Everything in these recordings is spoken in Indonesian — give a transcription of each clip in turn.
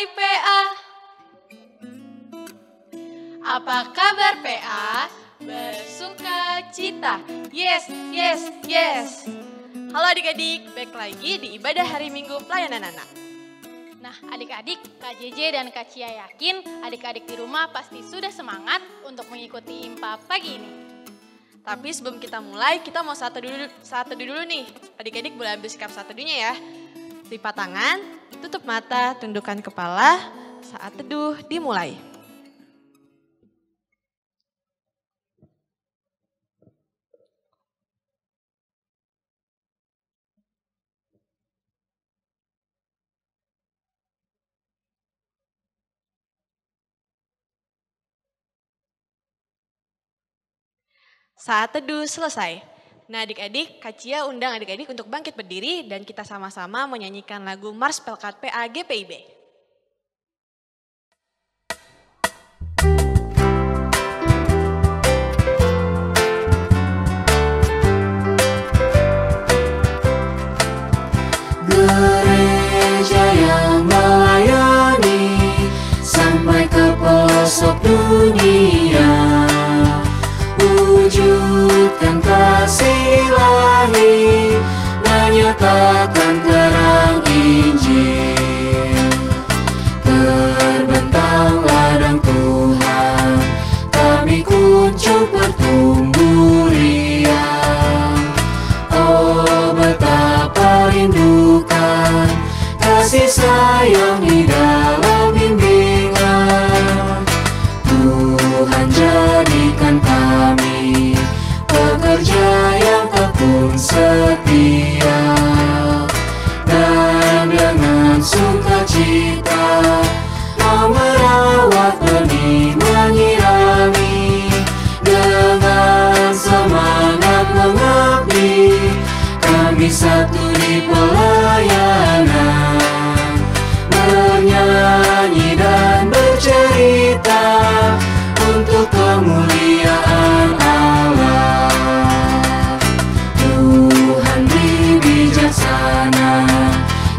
Hai PA. Apa kabar PA? Bersuka cita. Yes, yes, yes. Halo adik-adik, balik lagi di ibadah hari Minggu pelayanan anak. Nah adik-adik, Kak JJ dan Kak Cia yakin adik-adik di rumah pasti sudah semangat untuk mengikuti IMPA pagi ini. Tapi sebelum kita mulai, kita mau saat teduh dulu nih. Adik-adik boleh ambil sikap saat teduhnya ya. Lipat tangan, tutup mata, tundukkan kepala, saat teduh dimulai. Saat teduh selesai. Nah adik-adik, Kak Cia undang adik-adik untuk bangkit berdiri dan kita sama-sama menyanyikan lagu Mars Pelkat PA GPIB. Gereja yang melayani sampai ke pelosok dunia, wujudkan kasih ilahi, menyatakan terang Injil. Terbentang ladang Tuhan, kami kunjung bertumbuh riang. Oh betapa rindukan kasih sayang di dalam bimbingan. Tuhan jadikan kami pekerja yang tekun setia, dan dengan sukacita mau merawat benih menyirami. Dengan semangat mengabdi, kami satu di pelayanan, bernyanyi dan bercerita untuk kemuliaan Allah. Tuhan beri bijaksana,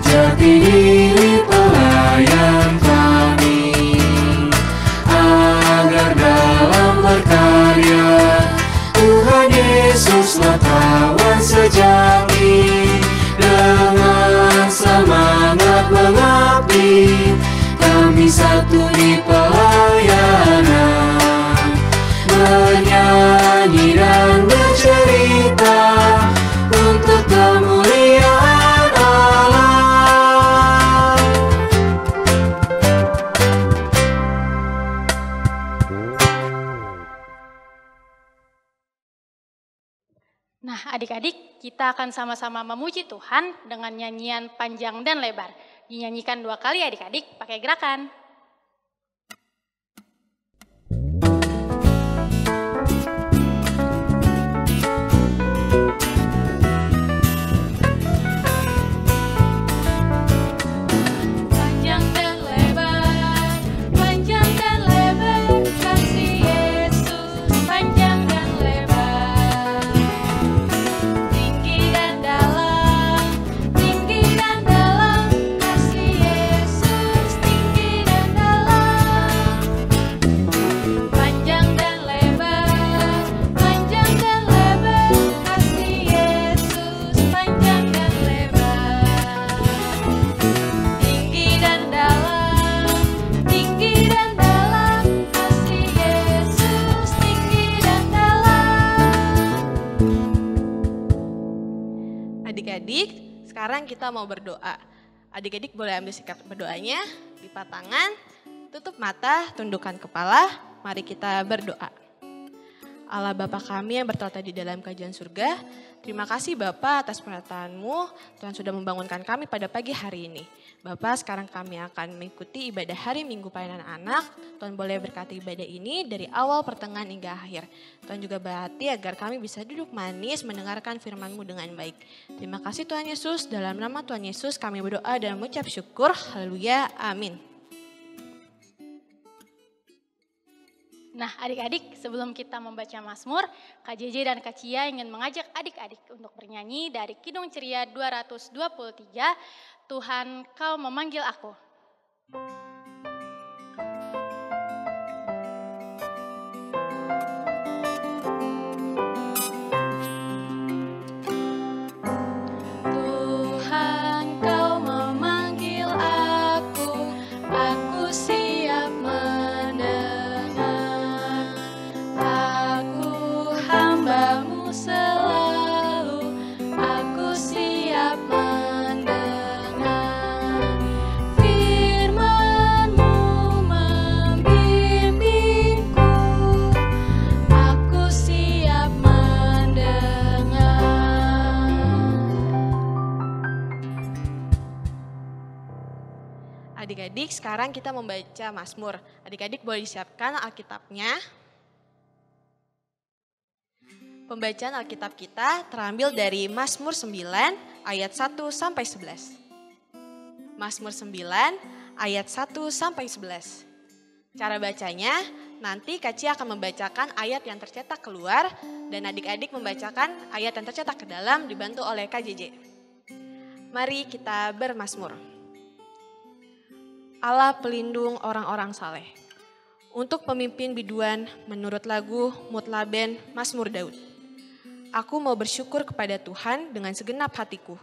jati diri pelayan kami, agar dalam berkarya Tuhan Yesuslah kawan sejati. Dengan semangat mengabdi, kami satu di pelayanan, bernyanyi dan bercerita untuk kemuliaan Allah. Nah adik-adik, kita akan sama-sama memuji Tuhan dengan nyanyian panjang dan lebar. Dinyanyikan 2 kali adik-adik pakai gerakan. Adik-adik, sekarang kita mau berdoa. Adik-adik boleh ambil sikap berdoanya, lipat tangan, tutup mata, tundukkan kepala, mari kita berdoa. Allah Bapa kami yang bertahta di dalam kerajaan surga, terima kasih Bapa atas penyertaan-Mu, Tuhan sudah membangunkan kami pada pagi hari ini. Bapa, sekarang kami akan mengikuti ibadah hari Minggu pelayanan anak. Tuhan boleh berkati ibadah ini dari awal, pertengahan hingga akhir. Tuhan juga berhati agar kami bisa duduk manis mendengarkan firman-Mu dengan baik. Terima kasih Tuhan Yesus, dalam nama Tuhan Yesus kami berdoa dan mengucap syukur. Haleluya, amin. Nah adik-adik, sebelum kita membaca Mazmur, Kak JJ dan Kak Cia ingin mengajak adik-adik untuk bernyanyi dari Kidung Ceria 223, Tuhan Kau Memanggil Aku. Adik-adik, sekarang kita membaca Mazmur. Adik-adik boleh disiapkan Alkitabnya. Pembacaan Alkitab kita terambil dari Mazmur 9 ayat 1 sampai 11. Mazmur 9 ayat 1 sampai 11. Cara bacanya, nanti Kak Cia akan membacakan ayat yang tercetak keluar dan adik-adik membacakan ayat yang tercetak ke dalam dibantu oleh Kak JJ. Mari kita bermazmur. Allah pelindung orang-orang saleh. Untuk pemimpin biduan menurut lagu Mutlaben Mazmur Daud. Aku mau bersyukur kepada Tuhan dengan segenap hatiku.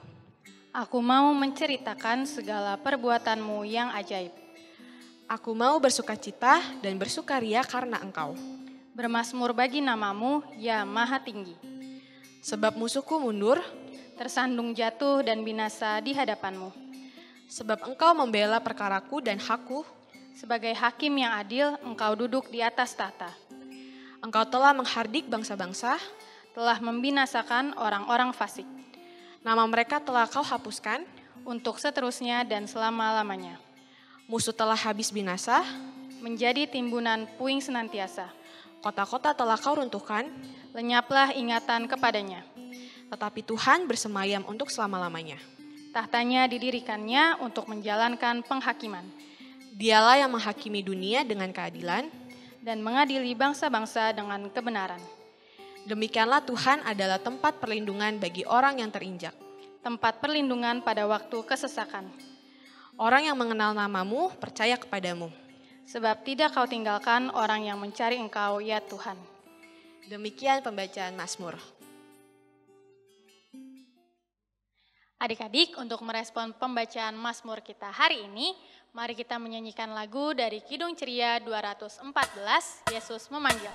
Aku mau menceritakan segala perbuatanmu yang ajaib. Aku mau bersukacita dan bersukaria karena Engkau. Bermazmur bagi namamu, ya Maha Tinggi. Sebab musuhku mundur, Tersandung jatuh dan binasa di hadapanmu. sebab Engkau membela perkaraku dan hakku. Sebagai hakim yang adil, Engkau duduk di atas tahta. Engkau telah menghardik bangsa-bangsa, Telah membinasakan orang-orang fasik. nama mereka telah Kau hapuskan. Untuk seterusnya dan selama-lamanya. Musuh telah habis binasa, Menjadi timbunan puing senantiasa. kota-kota telah Kau runtuhkan, Lenyaplah ingatan kepadanya. tetapi Tuhan bersemayam untuk selama-lamanya. Tahtanya didirikannya untuk menjalankan penghakiman. Dialah yang menghakimi dunia dengan keadilan. Dan mengadili bangsa-bangsa dengan kebenaran. Demikianlah Tuhan adalah tempat perlindungan bagi orang yang terinjak. Tempat perlindungan pada waktu kesesakan. Orang yang mengenal namamu percaya kepadamu. Sebab tidak Kau tinggalkan orang yang mencari Engkau, ya Tuhan. Demikian pembacaan Mazmur. Adik-adik, untuk merespon pembacaan Mazmur kita hari ini, mari kita menyanyikan lagu dari Kidung Ceria 214, Yesus Memanggil.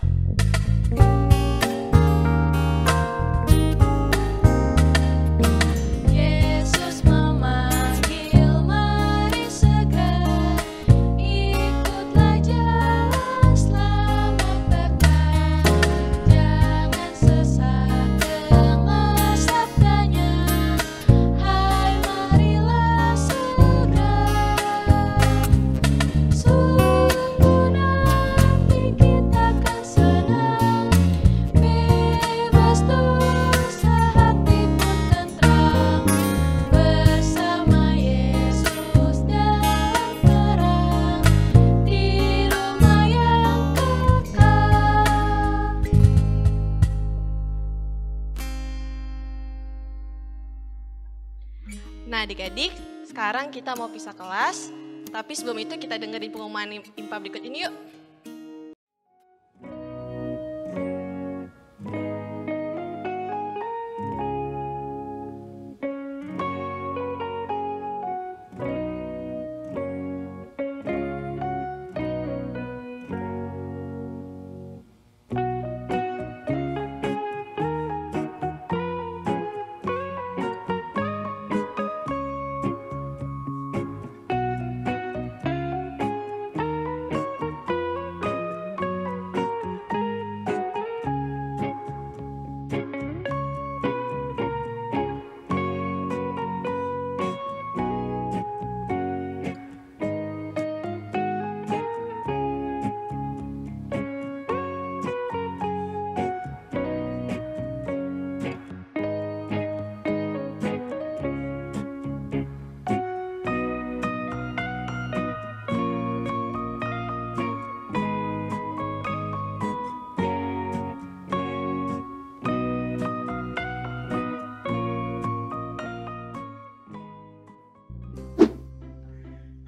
Yesus memanggil, mari segera, ikutlah jalan selamat berkah. Jangan sesak dengar sabdanya, hai marilah segera. Sungguh nanti kita akan senang, bebas dosa hati pun tentram, bersama Yesus dalam terang, di rumah yang kekal. Nah adik-adik, sekarang kita mau pisah kelas. Tapi sebelum itu kita dengerin pengumuman IMPA berikut ini yuk.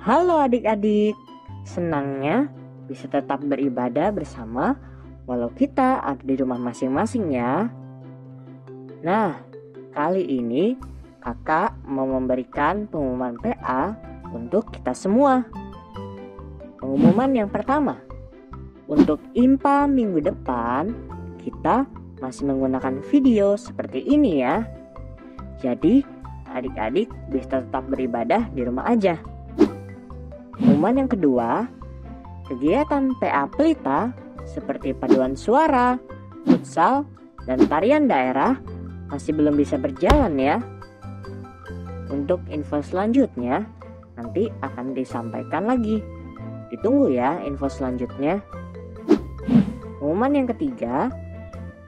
Halo adik-adik, senangnya bisa tetap beribadah bersama walau kita ada di rumah masing-masing ya. Nah, kali ini kakak mau memberikan pengumuman PA untuk kita semua. Pengumuman yang pertama, untuk IMPA minggu depan kita masih menggunakan video seperti ini ya. Jadi adik-adik bisa tetap beribadah di rumah aja. Pengumuman yang kedua, kegiatan PA Pelita seperti paduan suara, futsal, dan tarian daerah masih belum bisa berjalan ya. Untuk info selanjutnya, nanti akan disampaikan lagi. Ditunggu ya info selanjutnya. Pengumuman yang ketiga,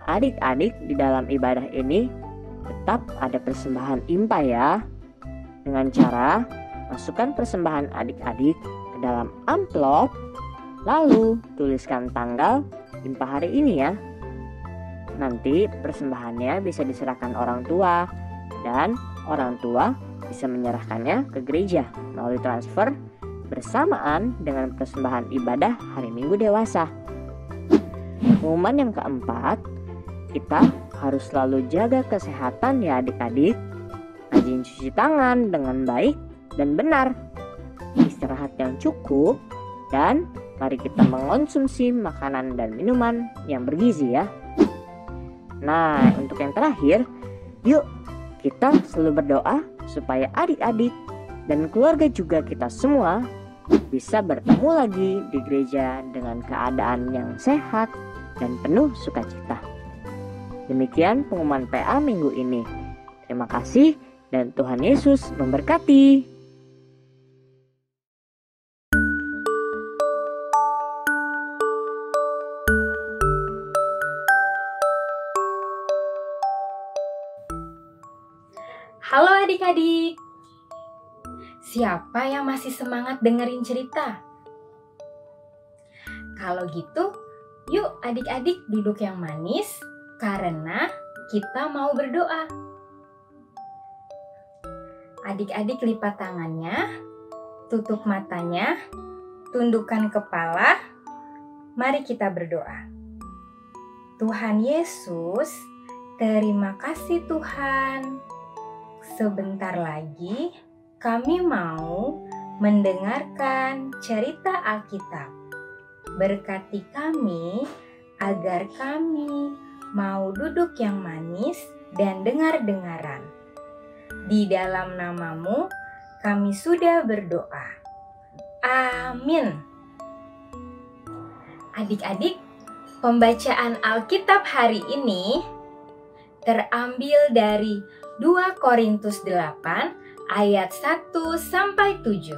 adik-adik di dalam ibadah ini tetap ada persembahan IMPA ya. Dengan cara masukkan persembahan adik-adik ke dalam amplop, lalu tuliskan tanggal IMPA hari ini ya. Nanti persembahannya bisa diserahkan orang tua dan orang tua bisa menyerahkannya ke gereja melalui transfer bersamaan dengan persembahan ibadah hari Minggu dewasa. Pengumuman yang keempat, kita harus selalu jaga kesehatan ya adik-adik. Rajin cuci tangan dengan baik dan benar. Istirahat yang cukup dan mari kita mengonsumsi makanan dan minuman yang bergizi ya. Nah, untuk yang terakhir, yuk kita selalu berdoa supaya adik-adik dan keluarga juga kita semua bisa bertemu lagi di gereja dengan keadaan yang sehat dan penuh sukacita. Demikian pengumuman PA minggu ini. Terima kasih dan Tuhan Yesus memberkati. Halo adik-adik, siapa yang masih semangat dengerin cerita? Kalau gitu, yuk adik-adik duduk yang manis karena kita mau berdoa. Adik-adik lipat tangannya, tutup matanya, tundukkan kepala, mari kita berdoa. Tuhan Yesus, terima kasih Tuhan. Sebentar lagi kami mau mendengarkan cerita Alkitab. Berkati kami agar kami mau duduk yang manis dan dengar-dengaran. Di dalam namamu kami sudah berdoa. Amin. Adik-adik, pembacaan Alkitab hari ini terambil dari 2 Korintus 8 ayat 1 sampai 7.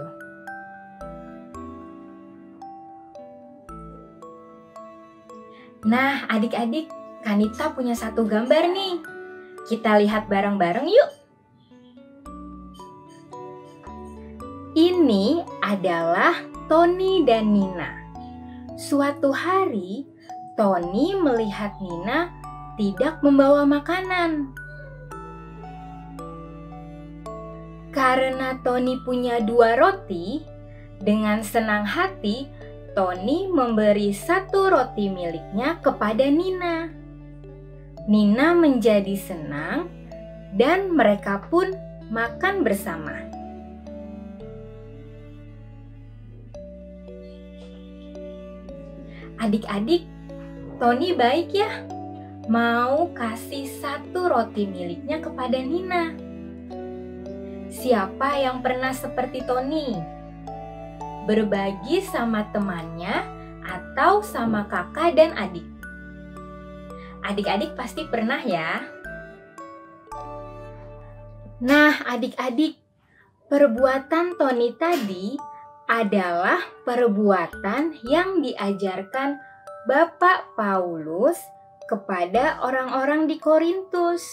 Nah, adik-adik, Kanita punya satu gambar nih. Kita lihat bareng-bareng yuk. Ini adalah Tony dan Nina. Suatu hari, Tony melihat Nina tidak membawa makanan. Karena Tony punya 2 roti, dengan senang hati Tony memberi 1 roti miliknya kepada Nina. Nina menjadi senang dan mereka pun makan bersama. Adik-adik, Tony baik ya, mau kasih 1 roti miliknya kepada Nina. Siapa yang pernah seperti Tony? Berbagi sama temannya atau sama kakak dan adik? Adik-adik pasti pernah ya. Nah, adik-adik, perbuatan Tony tadi adalah perbuatan yang diajarkan Bapak Paulus kepada orang-orang di Korintus.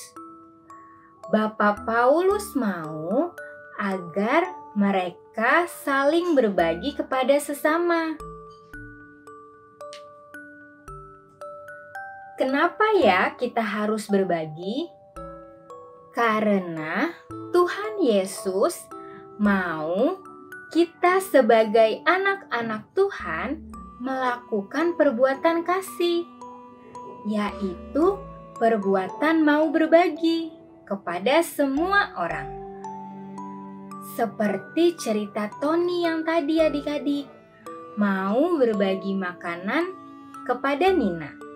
Bapak Paulus mau agar mereka saling berbagi kepada sesama. Kenapa ya kita harus berbagi? Karena Tuhan Yesus mau kita sebagai anak-anak Tuhan melakukan perbuatan kasih, yaitu perbuatan mau berbagi kepada semua orang. Seperti cerita Tony yang tadi adik-adik, mau berbagi makanan kepada Nina.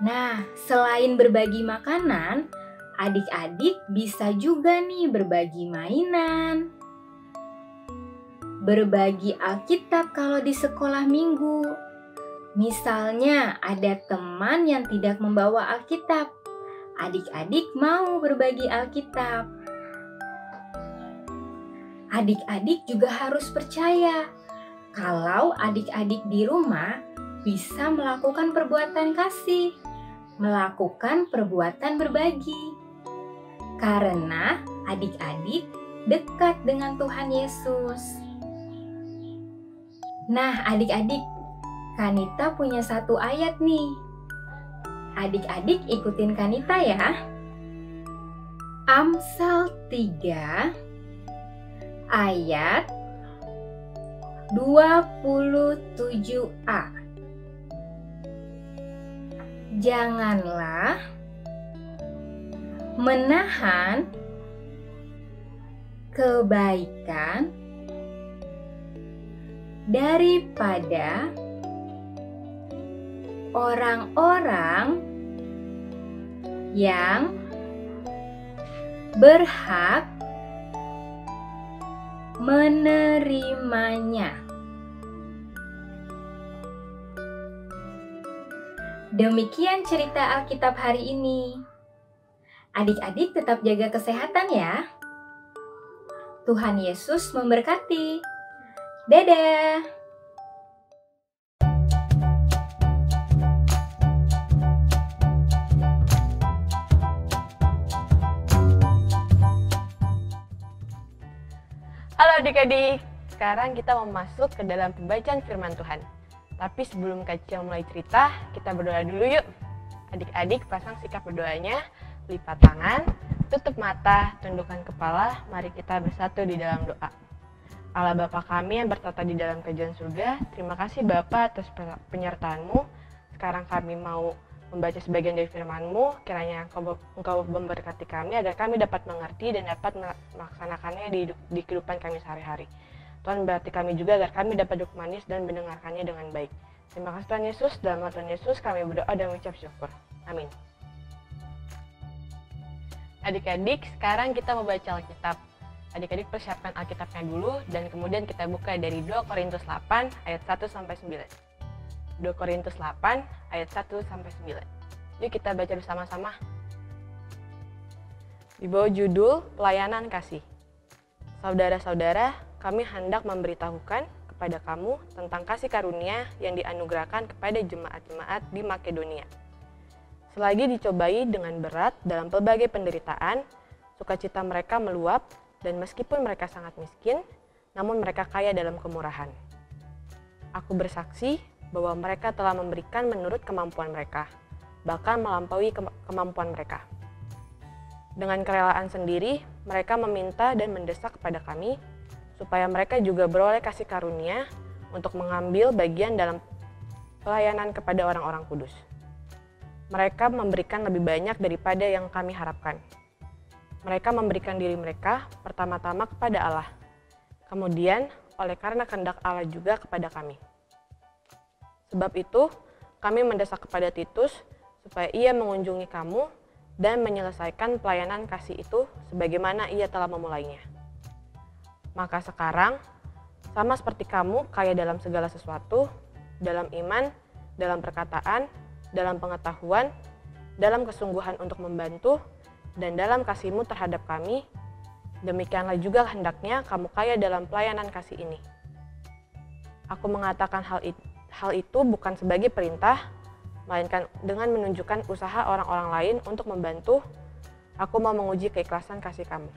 Nah, selain berbagi makanan, adik-adik bisa juga nih berbagi mainan. Berbagi Alkitab kalau di sekolah minggu. Misalnya ada teman yang tidak membawa Alkitab. Adik-adik mau berbagi Alkitab. Adik-adik juga harus percaya kalau adik-adik di rumah bisa melakukan perbuatan kasih, melakukan perbuatan berbagi. Karena adik-adik dekat dengan Tuhan Yesus. Nah, adik-adik, Kanita punya satu ayat nih. Adik-adik ikutin Kanita ya. Amsal 3 ayat 27a. Janganlah menahan kebaikan daripada orang-orang yang berhak menerimanya. Demikian cerita Alkitab hari ini. Adik-adik tetap jaga kesehatan ya. Tuhan Yesus memberkati. Dadah! Halo adik-adik, sekarang kita mau masuk ke dalam pembacaan firman Tuhan. Tapi sebelum Kak Cia mulai cerita, kita berdoa dulu yuk. Adik-adik pasang sikap berdoanya, lipat tangan, tutup mata, tundukkan kepala, mari kita bersatu di dalam doa. Allah Bapa kami yang bertata di dalam kerajaan surga, terima kasih Bapa atas penyertaan-Mu. Sekarang kami mau membaca sebagian dari firman-Mu, kiranya Engkau memberkati kami agar kami dapat mengerti dan dapat melaksanakannya di kehidupan kami sehari-hari. Tuhan berkati kami juga agar kami dapat duduk manis dan mendengarkannya dengan baik. Terima kasih Tuhan Yesus, dalam nama Tuhan Yesus kami berdoa dan mengucap syukur. Amin. Adik-adik, sekarang kita mau baca Alkitab. Adik-adik persiapkan Alkitabnya dulu dan kemudian kita buka dari 2 Korintus 8 ayat 1-9. 2 Korintus 8 ayat 1-9. Yuk kita baca bersama-sama. Di bawah judul Pelayanan Kasih. Saudara-saudara, kami hendak memberitahukan kepada kamu tentang kasih karunia yang dianugerahkan kepada jemaat-jemaat di Makedonia. Selagi dicobai dengan berat dalam pelbagai penderitaan, sukacita mereka meluap dan meskipun mereka sangat miskin, namun mereka kaya dalam kemurahan. Aku bersaksi bahwa mereka telah memberikan menurut kemampuan mereka, bahkan melampaui kemampuan mereka. Dengan kerelaan sendiri, mereka meminta dan mendesak kepada kami, supaya mereka juga beroleh kasih karunia untuk mengambil bagian dalam pelayanan kepada orang-orang kudus. Mereka memberikan lebih banyak daripada yang kami harapkan. Mereka memberikan diri mereka pertama-tama kepada Allah, kemudian oleh karena kehendak Allah juga kepada kami. Sebab itu, kami mendesak kepada Titus supaya ia mengunjungi kamu dan menyelesaikan pelayanan kasih itu sebagaimana ia telah memulainya. Maka sekarang, sama seperti kamu kaya dalam segala sesuatu, dalam iman, dalam perkataan, dalam pengetahuan, dalam kesungguhan untuk membantu, dan dalam kasihmu terhadap kami, demikianlah juga hendaknya kamu kaya dalam pelayanan kasih ini. Aku mengatakan hal itu bukan sebagai perintah, melainkan dengan menunjukkan usaha orang-orang lain untuk membantu. Aku mau menguji keikhlasan kasih kamu.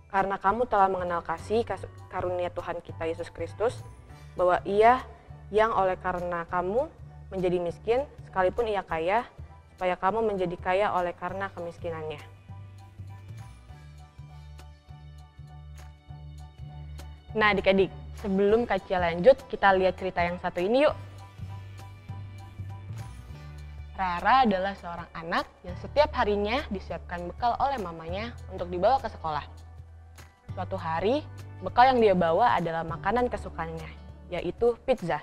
Karena kamu telah mengenal kasih karunia Tuhan kita Yesus Kristus, bahwa Ia yang oleh karena kamu menjadi miskin, sekalipun Ia kaya, supaya kamu menjadi kaya oleh karena kemiskinannya. Nah adik-adik, sebelum Kak Cia lanjut, kita lihat cerita yang satu ini yuk. Rara adalah seorang anak yang setiap harinya disiapkan bekal oleh mamanya untuk dibawa ke sekolah. Suatu hari, bekal yang dia bawa adalah makanan kesukaannya, yaitu pizza.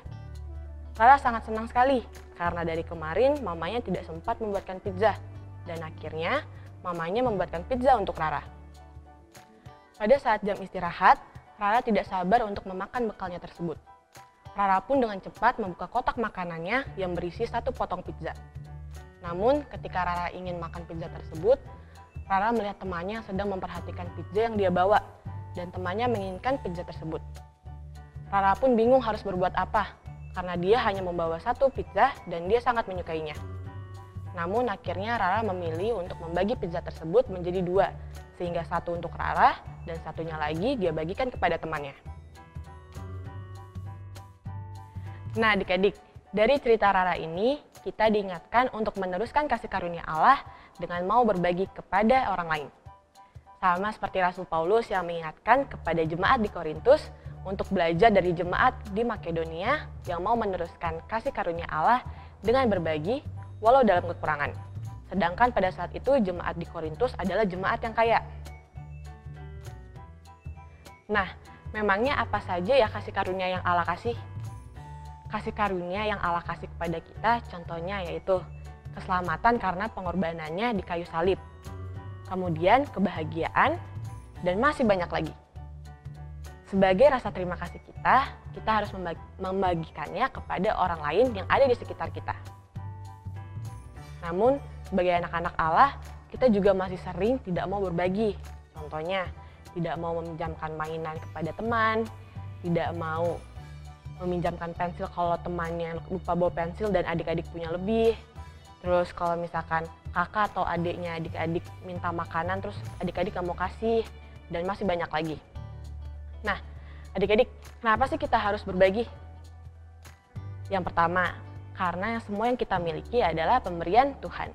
Rara sangat senang sekali, karena dari kemarin mamanya tidak sempat membuatkan pizza, dan akhirnya mamanya membuatkan pizza untuk Rara. Pada saat jam istirahat, Rara tidak sabar untuk memakan bekalnya tersebut. Rara pun dengan cepat membuka kotak makanannya yang berisi 1 potong pizza. Namun, ketika Rara ingin makan pizza tersebut, Rara melihat temannya sedang memperhatikan pizza yang dia bawa, dan temannya menginginkan pizza tersebut. Rara pun bingung harus berbuat apa, karena dia hanya membawa satu pizza dan dia sangat menyukainya. Namun akhirnya Rara memilih untuk membagi pizza tersebut menjadi 2, sehingga satu untuk Rara dan satunya lagi dia bagikan kepada temannya. Nah adik-adik, dari cerita Rara ini kita diingatkan untuk meneruskan kasih karunia Allah dengan mau berbagi kepada orang lain. Sama seperti Rasul Paulus yang mengingatkan kepada jemaat di Korintus untuk belajar dari jemaat di Makedonia yang mau meneruskan kasih karunia Allah dengan berbagi walau dalam kekurangan. Sedangkan pada saat itu jemaat di Korintus adalah jemaat yang kaya. Nah, memangnya apa saja ya kasih karunia yang Allah kasih? Kasih karunia yang Allah kasih kepada kita contohnya yaitu keselamatan karena pengorbanannya di kayu salib, kemudian kebahagiaan, dan masih banyak lagi. Sebagai rasa terima kasih kita harus membagikannya kepada orang lain yang ada di sekitar kita. Namun, sebagai anak-anak Allah, kita juga masih sering tidak mau berbagi. Contohnya, tidak mau meminjamkan mainan kepada teman, tidak mau meminjamkan pensil kalau temannya lupa bawa pensil dan adik-adik punya lebih. Terus kalau misalkan kakak atau adiknya adik-adik minta makanan terus adik-adik gak mau kasih, dan masih banyak lagi. Nah, adik-adik, kenapa sih kita harus berbagi? Yang pertama, karena semua yang kita miliki adalah pemberian Tuhan.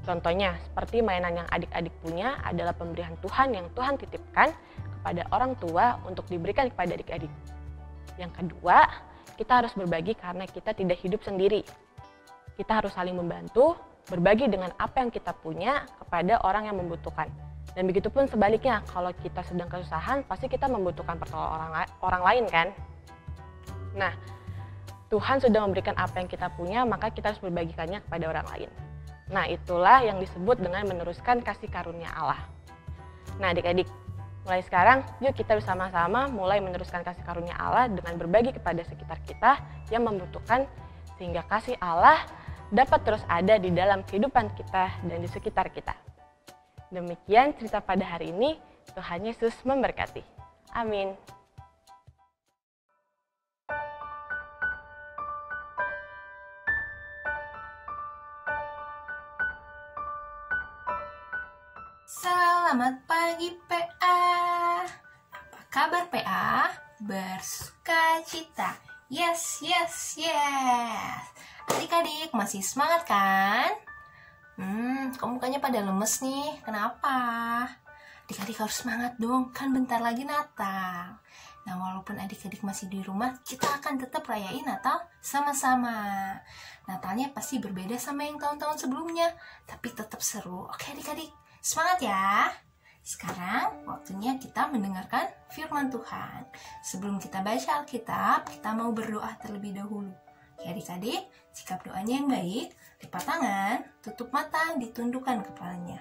Contohnya, seperti mainan yang adik-adik punya adalah pemberian Tuhan yang Tuhan titipkan kepada orang tua untuk diberikan kepada adik-adik. Yang kedua, kita harus berbagi karena kita tidak hidup sendiri. Kita harus saling membantu, berbagi dengan apa yang kita punya kepada orang yang membutuhkan. Dan begitu pun sebaliknya, kalau kita sedang kesusahan, pasti kita membutuhkan pertolongan orang lain kan? Nah, Tuhan sudah memberikan apa yang kita punya, maka kita harus berbagikannya kepada orang lain. Nah, itulah yang disebut dengan meneruskan kasih karunia Allah. Nah, adik-adik, mulai sekarang, yuk kita bersama-sama mulai meneruskan kasih karunia Allah dengan berbagi kepada sekitar kita yang membutuhkan, sehingga kasih Allah dapat terus ada di dalam kehidupan kita dan di sekitar kita. Demikian cerita pada hari ini, Tuhan Yesus memberkati. Amin. Selamat pagi PA. Apa kabar PA? Bersuka cita. Yes. Adik-adik masih semangat kan? Kok mukanya pada lemes nih? Kenapa? Adik-adik harus semangat dong, kan bentar lagi Natal. Nah, walaupun adik-adik masih di rumah, kita akan tetap rayain Natal sama-sama. Natalnya pasti berbeda sama yang tahun-tahun sebelumnya, tapi tetap seru. Oke adik-adik, semangat ya! Sekarang waktunya kita mendengarkan firman Tuhan. Sebelum kita baca Alkitab, kita mau berdoa terlebih dahulu. Oke adik-adik, sikap doanya yang baik, lipat tangan, tutup mata, ditundukkan kepalanya.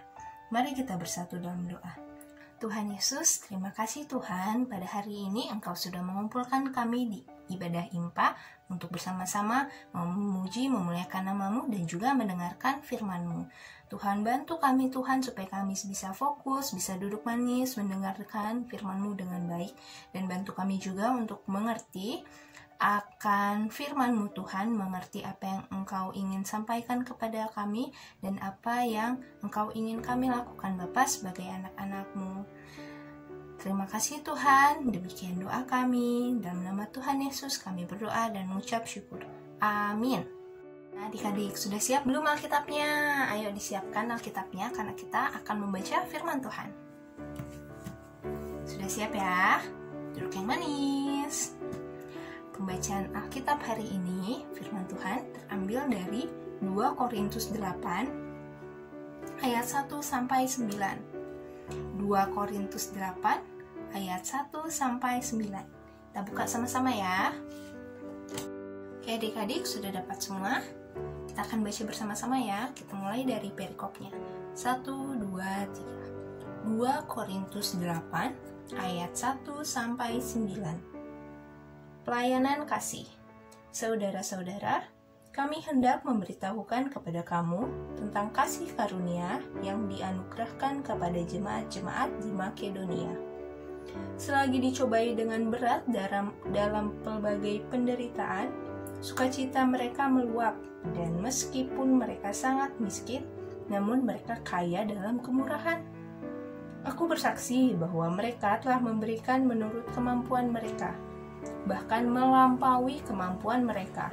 Mari kita bersatu dalam doa. Tuhan Yesus, terima kasih Tuhan, pada hari ini Engkau sudah mengumpulkan kami di ibadah IMPA untuk bersama-sama memuji, memuliakan nama-Mu dan juga mendengarkan firman-Mu. Tuhan, bantu kami Tuhan supaya kami bisa fokus, bisa duduk manis, mendengarkan firman-Mu dengan baik, dan bantu kami juga untuk mengerti akan firman-Mu Tuhan, mengerti apa yang Engkau ingin sampaikan kepada kami dan apa yang Engkau ingin kami lakukan Bapa sebagai anak-anak-Mu. Terima kasih Tuhan, demikian doa kami. Dalam nama Tuhan Yesus kami berdoa dan mengucap syukur. Amin. Nah adik-adik, sudah siap belum Alkitabnya? Ayo disiapkan Alkitabnya karena kita akan membaca firman Tuhan. Sudah siap ya? Duduk yang manis. Pembacaan Alkitab hari ini, firman Tuhan terambil dari 2 Korintus 8 ayat 1 sampai 9. 2 Korintus 8 ayat 1 sampai 9. Kita buka sama-sama ya. Oke adik-adik, sudah dapat semua? Kita akan baca bersama-sama ya. Kita mulai dari perikopnya. 1, 2, 3. 2 Korintus 8 ayat 1 sampai 9. Pelayanan kasih. Saudara-saudara, kami hendak memberitahukan kepada kamu tentang kasih karunia yang dianugerahkan kepada jemaat-jemaat di Makedonia. Selagi dicobai dengan berat dalam pelbagai penderitaan, sukacita mereka meluap, dan meskipun mereka sangat miskin, namun mereka kaya dalam kemurahan. Aku bersaksi bahwa mereka telah memberikan menurut kemampuan mereka, bahkan melampaui kemampuan mereka.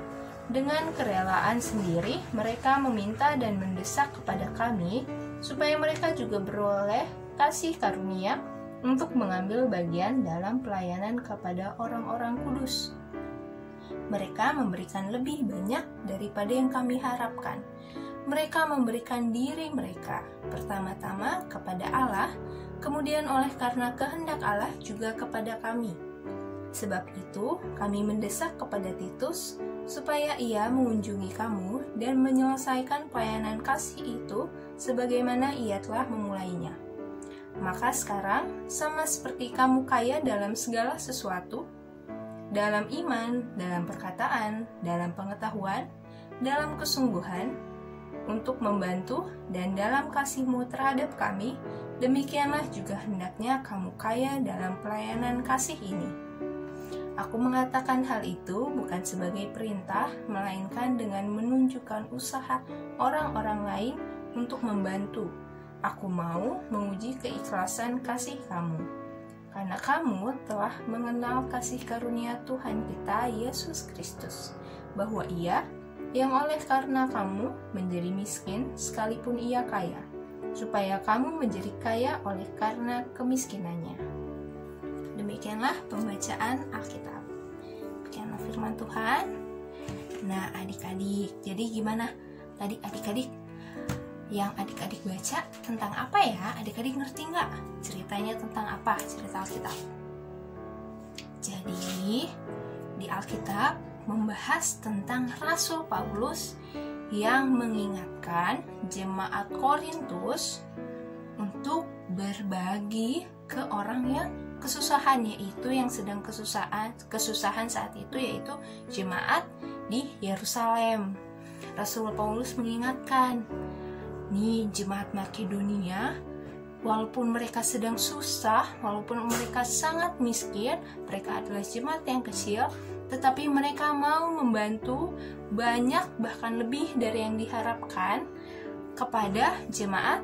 Dengan kerelaan sendiri, mereka meminta dan mendesak kepada kami, supaya mereka juga beroleh kasih karunia untuk mengambil bagian dalam pelayanan kepada orang-orang kudus. Mereka memberikan lebih banyak daripada yang kami harapkan. Mereka memberikan diri mereka, pertama-tama kepada Allah, kemudian oleh karena kehendak Allah juga kepada kami. Sebab itu, kami mendesak kepada Titus, supaya ia mengunjungi kamu dan menyelesaikan pelayanan kasih itu sebagaimana ia telah memulainya. Maka sekarang, sama seperti kamu kaya dalam segala sesuatu, dalam iman, dalam perkataan, dalam pengetahuan, dalam kesungguhan, untuk membantu, dan dalam kasihmu terhadap kami, demikianlah juga hendaknya kamu kaya dalam pelayanan kasih ini. Aku mengatakan hal itu bukan sebagai perintah, melainkan dengan menunjukkan usaha orang-orang lain untuk membantu. Aku mau menguji keikhlasan kasih kamu, karena kamu telah mengenal kasih karunia Tuhan kita Yesus Kristus, bahwa Ia yang oleh karena kamu menjadi miskin sekalipun Ia kaya, supaya kamu menjadi kaya oleh karena kemiskinannya. Demikianlah pembacaan Alkitab. Demikianlah firman Tuhan. Nah, adik-adik, jadi gimana tadi adik-adik? Yang adik-adik baca tentang apa ya? Adik-adik ngerti nggak? Ceritanya tentang apa? Cerita Alkitab. Jadi, di Alkitab membahas tentang Rasul Paulus yang mengingatkan jemaat Korintus untuk berbagi ke orang yang kesusahan, yaitu yang sedang kesusahan saat itu, yaitu jemaat di Yerusalem. Rasul Paulus mengingatkan, nih jemaat Makedonia, walaupun mereka sedang susah, walaupun mereka sangat miskin, mereka adalah jemaat yang kecil, tetapi mereka mau membantu banyak, bahkan lebih dari yang diharapkan kepada jemaat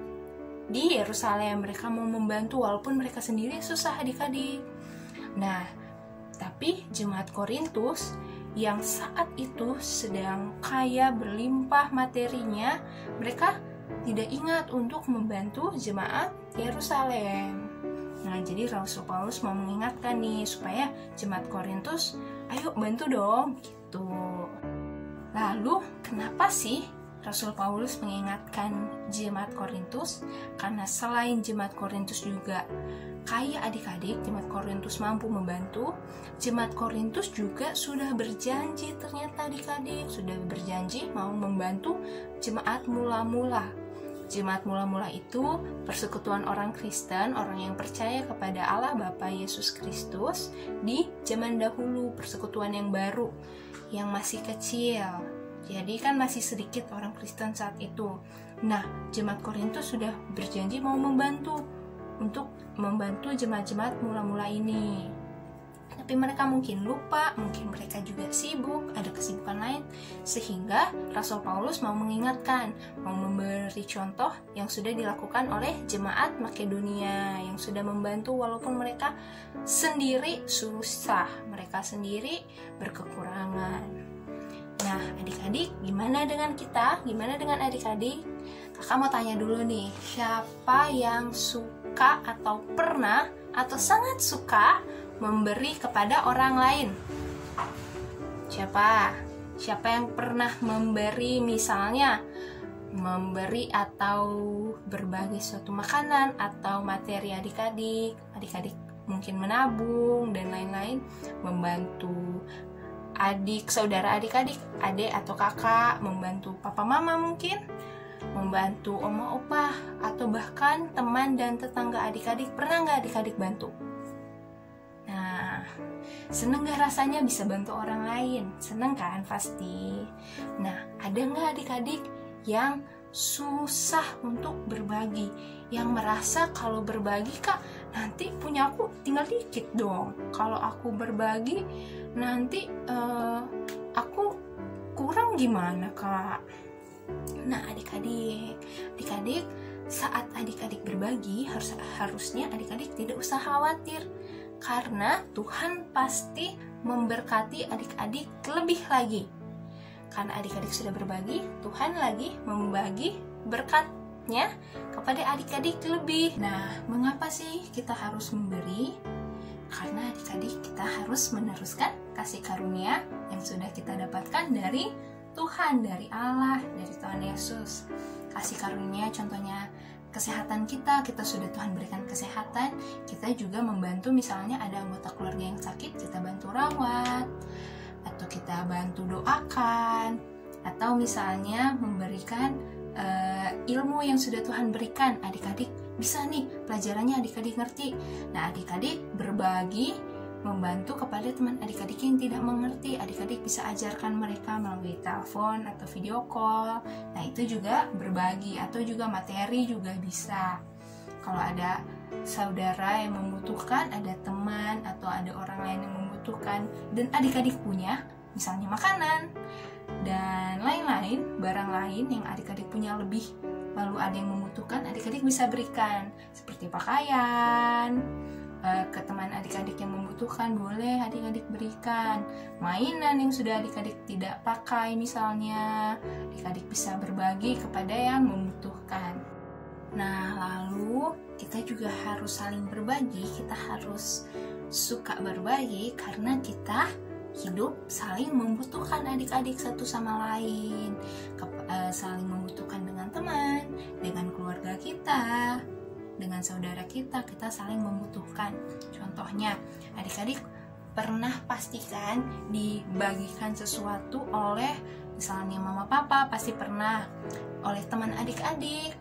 di Yerusalem. Mereka mau membantu walaupun mereka sendiri susah adik-adik. Nah, tapi jemaat Korintus yang saat itu sedang kaya berlimpah materinya, mereka tidak ingat untuk membantu jemaat Yerusalem. Nah, jadi Rasul Paulus mau mengingatkan nih supaya jemaat Korintus, ayo bantu dong, gitu. Lalu, kenapa sih Rasul Paulus mengingatkan jemaat Korintus? Karena selain jemaat Korintus juga kaya adik-adik, jemaat Korintus mampu membantu, jemaat Korintus juga sudah berjanji, ternyata adik-adik sudah berjanji mau membantu jemaat mula-mula. Jemaat mula-mula itu persekutuan orang Kristen, orang yang percaya kepada Allah Bapa Yesus Kristus di zaman dahulu, persekutuan yang baru, yang masih kecil. Jadi kan masih sedikit orang Kristen saat itu. Nah, jemaat Korintus sudah berjanji mau membantu untuk membantu jemaat-jemaat mula-mula ini. Tapi mereka mungkin lupa, mungkin mereka juga sibuk, ada kesibukan lain, sehingga Rasul Paulus mau mengingatkan, mau memberi contoh yang sudah dilakukan oleh jemaat Makedonia, yang sudah membantu walaupun mereka sendiri susah, mereka sendiri berkekurangan. Nah, adik-adik, gimana dengan kita? Gimana dengan adik-adik? Kakak mau tanya dulu nih, siapa yang suka atau pernah atau sangat suka memberi kepada orang lain? Siapa? Siapa yang pernah memberi, misalnya memberi atau berbagi suatu makanan atau materi adik-adik? Adik-adik mungkin menabung dan lain-lain, membantu adik, saudara adik-adik, adik atau kakak, membantu papa mama mungkin, membantu oma opa, atau bahkan teman dan tetangga adik-adik. Pernah nggak adik-adik bantu? Nah, seneng gak rasanya bisa bantu orang lain? Seneng kan pasti. Nah, ada nggak adik-adik yang susah untuk berbagi, yang merasa kalau berbagi kak nanti punya aku tinggal dikit dong, kalau aku berbagi nanti aku kurang gimana kak. Nah adik-adik saat adik-adik berbagi harusnya adik-adik tidak usah khawatir, karena Tuhan pasti memberkati adik-adik lebih lagi. Karena adik-adik sudah berbagi, Tuhan lagi membagi berkatnya kepada adik-adik lebih. Nah, mengapa sih kita harus memberi? Karena adik-adik kita harus meneruskan kasih karunia yang sudah kita dapatkan dari Tuhan, dari Allah, dari Tuhan Yesus. Kasih karunia contohnya kesehatan kita sudah Tuhan berikan kesehatan, kita juga membantu, misalnya ada anggota keluarga yang sakit, kita bantu rawat, atau kita bantu doakan, atau misalnya memberikan ilmu yang sudah Tuhan berikan. Adik-adik bisa nih, pelajarannya adik-adik ngerti. Nah adik-adik berbagi, membantu kepada teman adik-adik yang tidak mengerti. Adik-adik bisa ajarkan mereka melalui telepon atau video call. Nah itu juga berbagi, atau juga materi juga bisa. Kalau ada saudara yang membutuhkan, ada teman atau ada orang lain yang membutuhkan, dan adik-adik punya, misalnya makanan dan lain-lain, barang lain yang adik-adik punya lebih, lalu ada yang membutuhkan, adik-adik bisa berikan, seperti pakaian ke teman adik-adik yang membutuhkan, boleh adik-adik berikan. Mainan yang sudah adik-adik tidak pakai misalnya, adik-adik bisa berbagi kepada yang membutuhkan. Nah lalu kita juga harus saling berbagi, kita harus suka berbagi, karena kita hidup saling membutuhkan adik-adik satu sama lain, saling membutuhkan dengan teman, dengan keluarga kita, dengan saudara kita saling membutuhkan. Contohnya, adik-adik pernah pastikan dibagikan sesuatu oleh misalnya mama papa, pasti pernah, oleh teman adik-adik,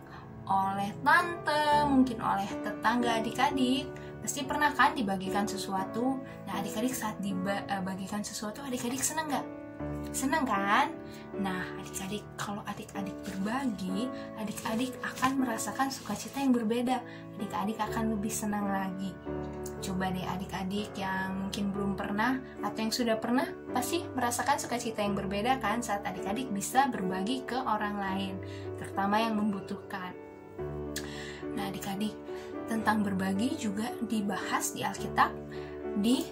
oleh tante, mungkin oleh tetangga adik-adik, pasti pernah kan dibagikan sesuatu. Nah adik-adik saat dibagikan sesuatu, adik-adik senang gak? Senang kan? Nah adik-adik, kalau adik-adik berbagi, adik-adik akan merasakan sukacita yang berbeda. Adik-adik akan lebih senang lagi. Coba deh adik-adik yang mungkin belum pernah atau yang sudah pernah, pasti merasakan sukacita yang berbeda kan saat adik-adik bisa berbagi ke orang lain, terutama yang membutuhkan. Nah adik-adik, tentang berbagi juga dibahas di Alkitab, di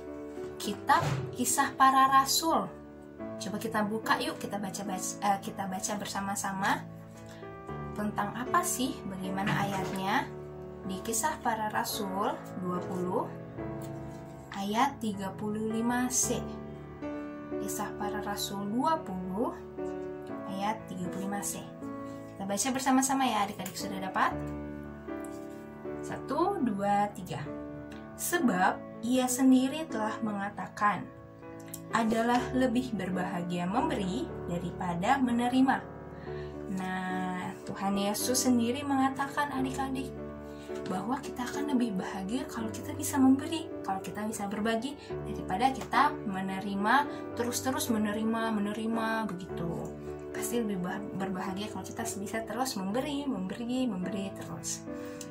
kitab Kisah Para Rasul. Coba kita buka yuk, kita baca bersama-sama tentang apa sih, bagaimana ayatnya. Di Kisah Para Rasul 20 ayat 35c. Kisah Para Rasul 20 ayat 35c. Kita baca bersama-sama ya adik-adik, sudah dapat? 1, 2, 3. Sebab ia sendiri telah mengatakan, adalah lebih berbahagia memberi daripada menerima. Nah, Tuhan Yesus sendiri mengatakan adik-adik bahwa kita akan lebih bahagia kalau kita bisa memberi, kalau kita bisa berbagi, daripada kita menerima, terus-terus menerima begitu. Pasti lebih berbahagia kalau kita bisa terus memberi terus.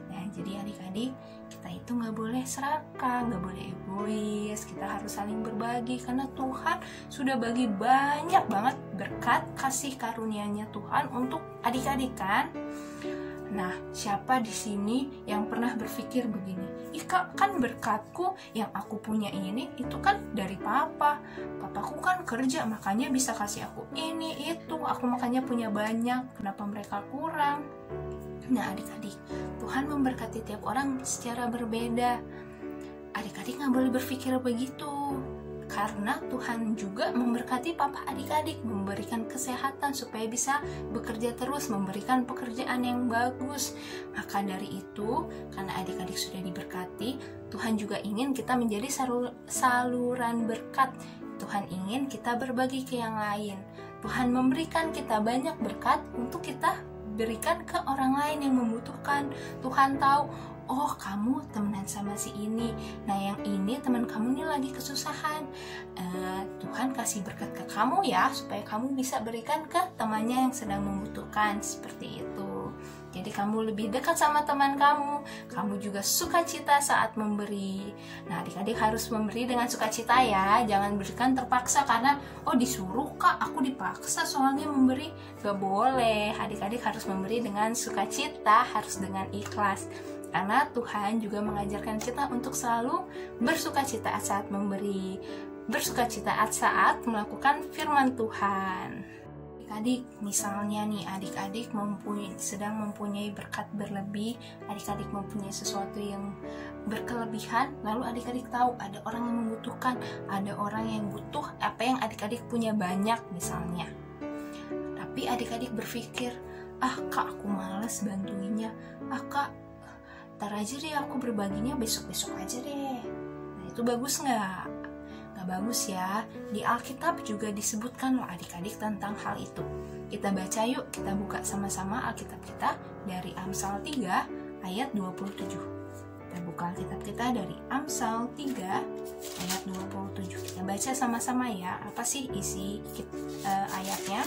Nah, jadi adik-adik, kita itu nggak boleh serakah, nggak boleh egois, kita harus saling berbagi, karena Tuhan sudah bagi banyak banget berkat kasih karunia-Nya Tuhan untuk adik-adik kan. Nah, siapa di sini yang pernah berpikir begini, ih kak, kan berkatku yang aku punya ini itu kan dari papa, papaku kan kerja makanya bisa kasih aku ini itu, aku makanya punya banyak, kenapa mereka kurang? Nah adik-adik, Tuhan memberkati tiap orang secara berbeda. Adik-adik gak boleh berpikir begitu, karena Tuhan juga memberkati papa adik-adik, memberikan kesehatan supaya bisa bekerja terus, memberikan pekerjaan yang bagus. Maka dari itu, karena adik-adik sudah diberkati, Tuhan juga ingin kita menjadi saluran berkat. Tuhan ingin kita berbagi ke yang lain. Tuhan memberikan kita banyak berkat untuk kita berikan ke orang lain yang membutuhkan. Tuhan tahu, oh kamu temenan sama si ini, nah yang ini teman kamu ini lagi kesusahan, Tuhan kasih berkat ke kamu ya, supaya kamu bisa berikan ke temannya yang sedang membutuhkan, seperti itu. Jadi kamu lebih dekat sama teman kamu juga sukacita saat memberi. Nah, adik-adik harus memberi dengan sukacita ya, jangan berikan terpaksa karena oh disuruh kak, aku dipaksa soalnya memberi. Gak boleh, adik-adik harus memberi dengan sukacita, harus dengan ikhlas. Karena Tuhan juga mengajarkan kita untuk selalu bersukacita saat memberi, bersukacita saat melakukan firman Tuhan. Adik-adik, misalnya nih adik-adik sedang mempunyai berkat berlebih, adik-adik mempunyai sesuatu yang berkelebihan, lalu adik-adik tahu ada orang yang membutuhkan, ada orang yang butuh apa yang adik-adik punya banyak misalnya. Tapi adik-adik berpikir, kak aku malas bantuinnya, kak ntar aja deh aku berbaginya besok-besok aja deh. Nah itu bagus nggak? Gak bagus ya. Di Alkitab juga disebutkan loh adik-adik tentang hal itu. Kita baca yuk, kita buka sama-sama Alkitab kita dari Amsal 3 ayat 27. Kita buka Alkitab kita dari Amsal 3 ayat 27. Kita baca sama-sama ya, apa sih isi ayatnya?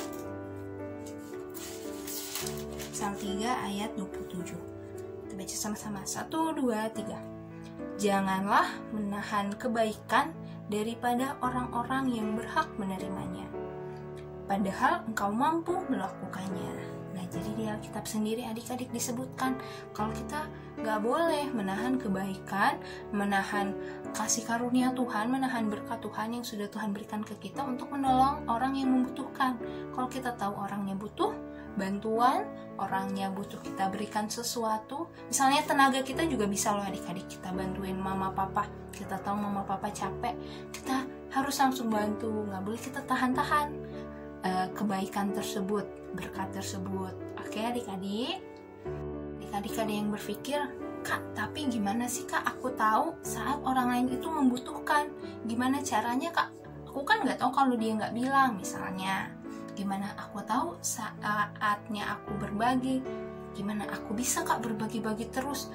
Amsal 3 ayat 27. Kita baca sama-sama, 1, 2, 3. Janganlah menahan kebaikan daripada orang-orang yang berhak menerimanya, padahal engkau mampu melakukannya. Nah, jadi di Alkitab sendiri adik-adik disebutkan kalau kita gak boleh menahan kebaikan, menahan kasih karunia Tuhan, menahan berkat Tuhan yang sudah Tuhan berikan ke kita untuk menolong orang yang membutuhkan. Kalau kita tahu orangnya butuh bantuan, orangnya butuh kita berikan sesuatu, misalnya tenaga kita juga bisa loh adik-adik, kita bantuin mama papa, kita tahu mama papa capek, kita harus langsung bantu, nggak boleh kita tahan-tahan kebaikan tersebut, berkat tersebut. Oke adik-adik ada yang berpikir, kak tapi gimana sih kak aku tahu saat orang lain itu membutuhkan, gimana caranya kak, aku kan nggak tahu kalau dia nggak bilang misalnya. Gimana aku tahu saatnya aku berbagi? Gimana aku bisa kak berbagi-bagi terus?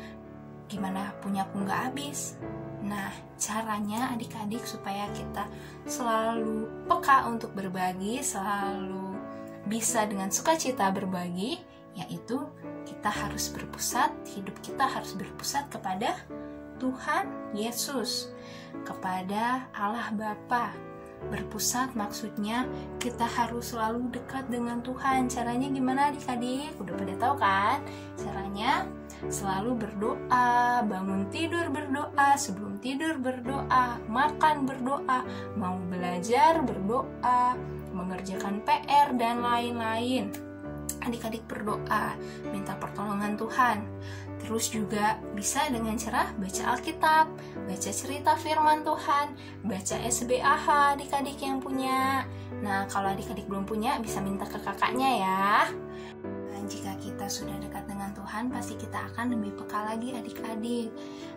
Gimana punya aku nggak habis? Nah, caranya adik-adik supaya kita selalu peka untuk berbagi, selalu bisa dengan sukacita berbagi, yaitu kita harus berpusat, hidup kita harus berpusat kepada Tuhan Yesus, kepada Allah Bapa. Berpusat maksudnya kita harus selalu dekat dengan Tuhan. Caranya gimana adik-adik? Udah pada tahu kan? Caranya selalu berdoa, bangun tidur berdoa, sebelum tidur berdoa, makan berdoa, mau belajar berdoa, mengerjakan PR dan lain-lain. Adik-adik berdoa, minta pertolongan Tuhan. Terus juga bisa dengan cara baca Alkitab, baca cerita firman Tuhan, baca SBAH adik-adik yang punya. Nah, kalau adik-adik belum punya, bisa minta ke kakaknya ya. Nah, jika kita sudah dekat dengan Tuhan, pasti kita akan lebih peka lagi adik-adik.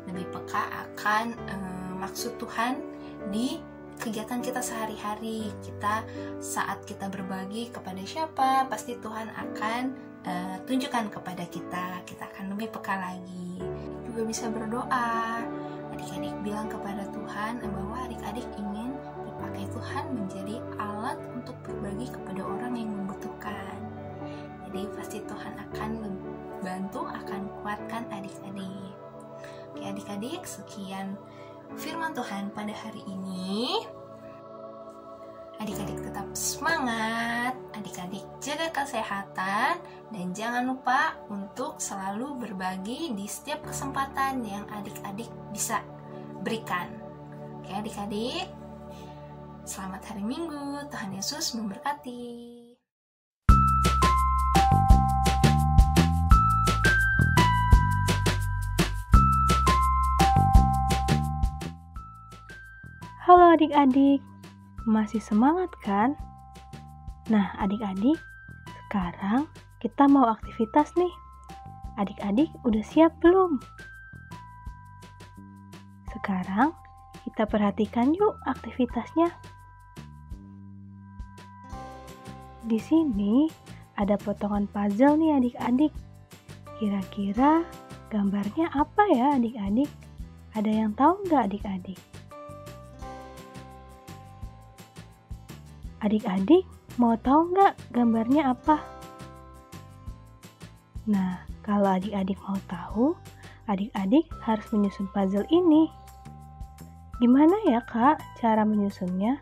Lebih peka akan maksud Tuhan di kegiatan kita sehari-hari. Saat kita berbagi kepada siapa, pasti Tuhan akan tunjukkan kepada kita akan lebih peka lagi. Juga bisa berdoa, adik-adik bilang kepada Tuhan bahwa adik-adik ingin dipakai Tuhan menjadi alat untuk berbagi kepada orang yang membutuhkan. Jadi pasti Tuhan akan bantu, akan kuatkan adik-adik. Oke adik-adik, sekian firman Tuhan pada hari ini. Adik-adik tetap semangat, adik-adik jaga kesehatan, dan jangan lupa untuk selalu berbagi di setiap kesempatan yang adik-adik bisa berikan. Oke adik-adik, selamat hari Minggu, Tuhan Yesus memberkati. Halo adik-adik, masih semangat kan? Nah adik-adik, sekarang kita mau aktivitas nih. Adik-adik udah siap belum? Sekarang kita perhatikan yuk aktivitasnya. Di sini ada potongan puzzle nih adik-adik. Kira-kira gambarnya apa ya adik-adik? Ada yang tahu nggak adik-adik? Adik-adik mau tahu nggak gambarnya apa? Nah, kalau adik-adik mau tahu, adik-adik harus menyusun puzzle ini. Gimana ya Kak cara menyusunnya?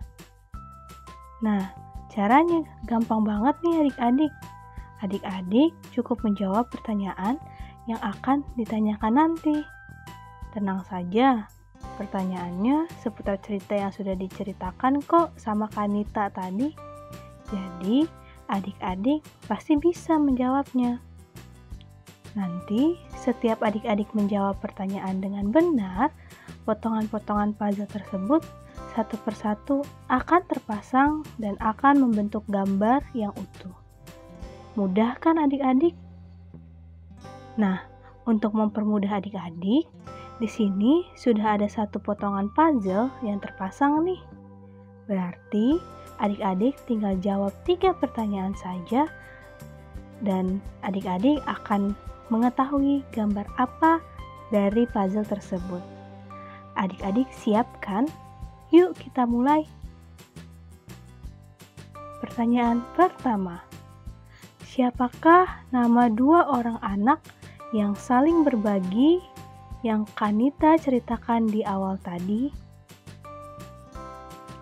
Nah, caranya gampang banget nih adik-adik. Adik-adik cukup menjawab pertanyaan yang akan ditanyakan nanti. Tenang saja, pertanyaannya seputar cerita yang sudah diceritakan kok sama Kanita tadi. Jadi, adik-adik pasti bisa menjawabnya. Nanti, setiap adik-adik menjawab pertanyaan dengan benar, potongan-potongan puzzle tersebut satu persatu akan terpasang dan akan membentuk gambar yang utuh. Mudah kan adik-adik? Nah, untuk mempermudah adik-adik, di sini sudah ada satu potongan puzzle yang terpasang nih. Berarti adik-adik tinggal jawab 3 pertanyaan saja dan adik-adik akan mengetahui gambar apa dari puzzle tersebut. Adik-adik siap kan? Yuk kita mulai. Pertanyaan pertama. Siapakah nama 2 orang anak yang saling berbagi yang Kanita ceritakan di awal tadi?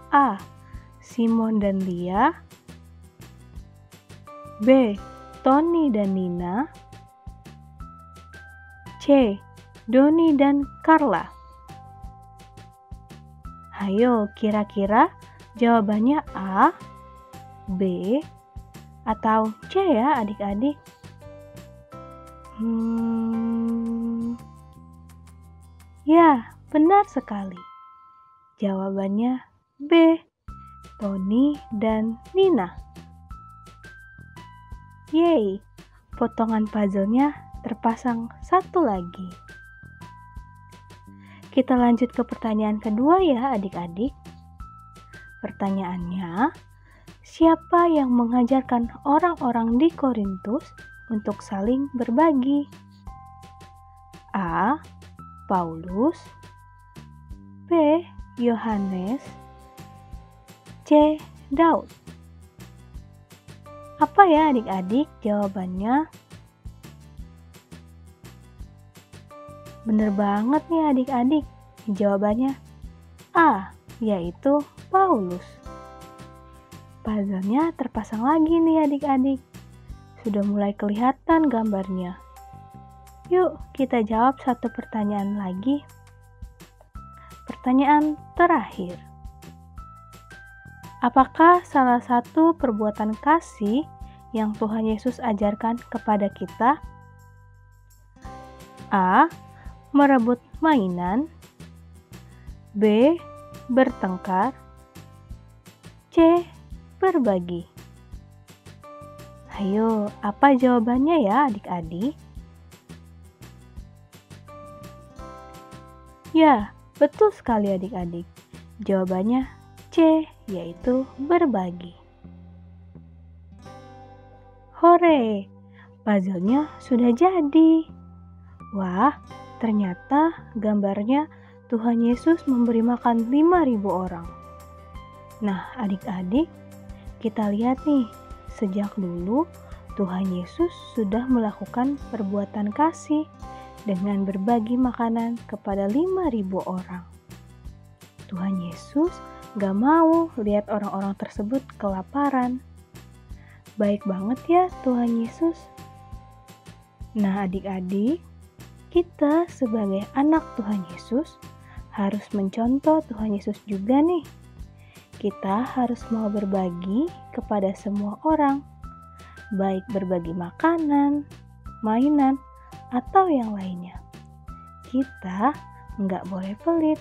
A. Simon dan Lia. B. Tony dan Nina. C. Doni dan Carla. Ayo, kira-kira jawabannya A, B, atau C ya adik-adik? Ya, benar sekali. Jawabannya B, Tony dan Nina. Yeay, potongan puzzle-nya terpasang satu lagi. Kita lanjut ke pertanyaan kedua ya adik-adik. Pertanyaannya, siapa yang mengajarkan orang-orang di Korintus untuk saling berbagi? A. Paulus. B. Yohanes. C. Daud. Apa ya adik-adik jawabannya? Bener banget nih adik-adik. Jawabannya A, yaitu Paulus. Puzzle-nya terpasang lagi nih adik-adik. Sudah mulai kelihatan gambarnya. Yuk kita jawab satu pertanyaan lagi. Pertanyaan terakhir. Apakah salah satu perbuatan kasih yang Tuhan Yesus ajarkan kepada kita? A. Merebut mainan. B. Bertengkar. C. Berbagi. Ayo, apa jawabannya ya adik-adik? Ya, betul sekali adik-adik. Jawabannya C, yaitu berbagi. Hore, puzzle-nya sudah jadi. Wah, ternyata gambarnya Tuhan Yesus memberi makan 5.000 orang. Nah, adik-adik, kita lihat nih, sejak dulu Tuhan Yesus sudah melakukan perbuatan kasih dengan berbagi makanan kepada 5.000 orang. Tuhan Yesus gak mau lihat orang-orang tersebut kelaparan. Baik banget ya Tuhan Yesus. Nah adik-adik, kita sebagai anak Tuhan Yesus harus mencontoh Tuhan Yesus juga nih. Kita harus mau berbagi kepada semua orang, baik berbagi makanan, mainan, atau yang lainnya. Kita nggak boleh pelit.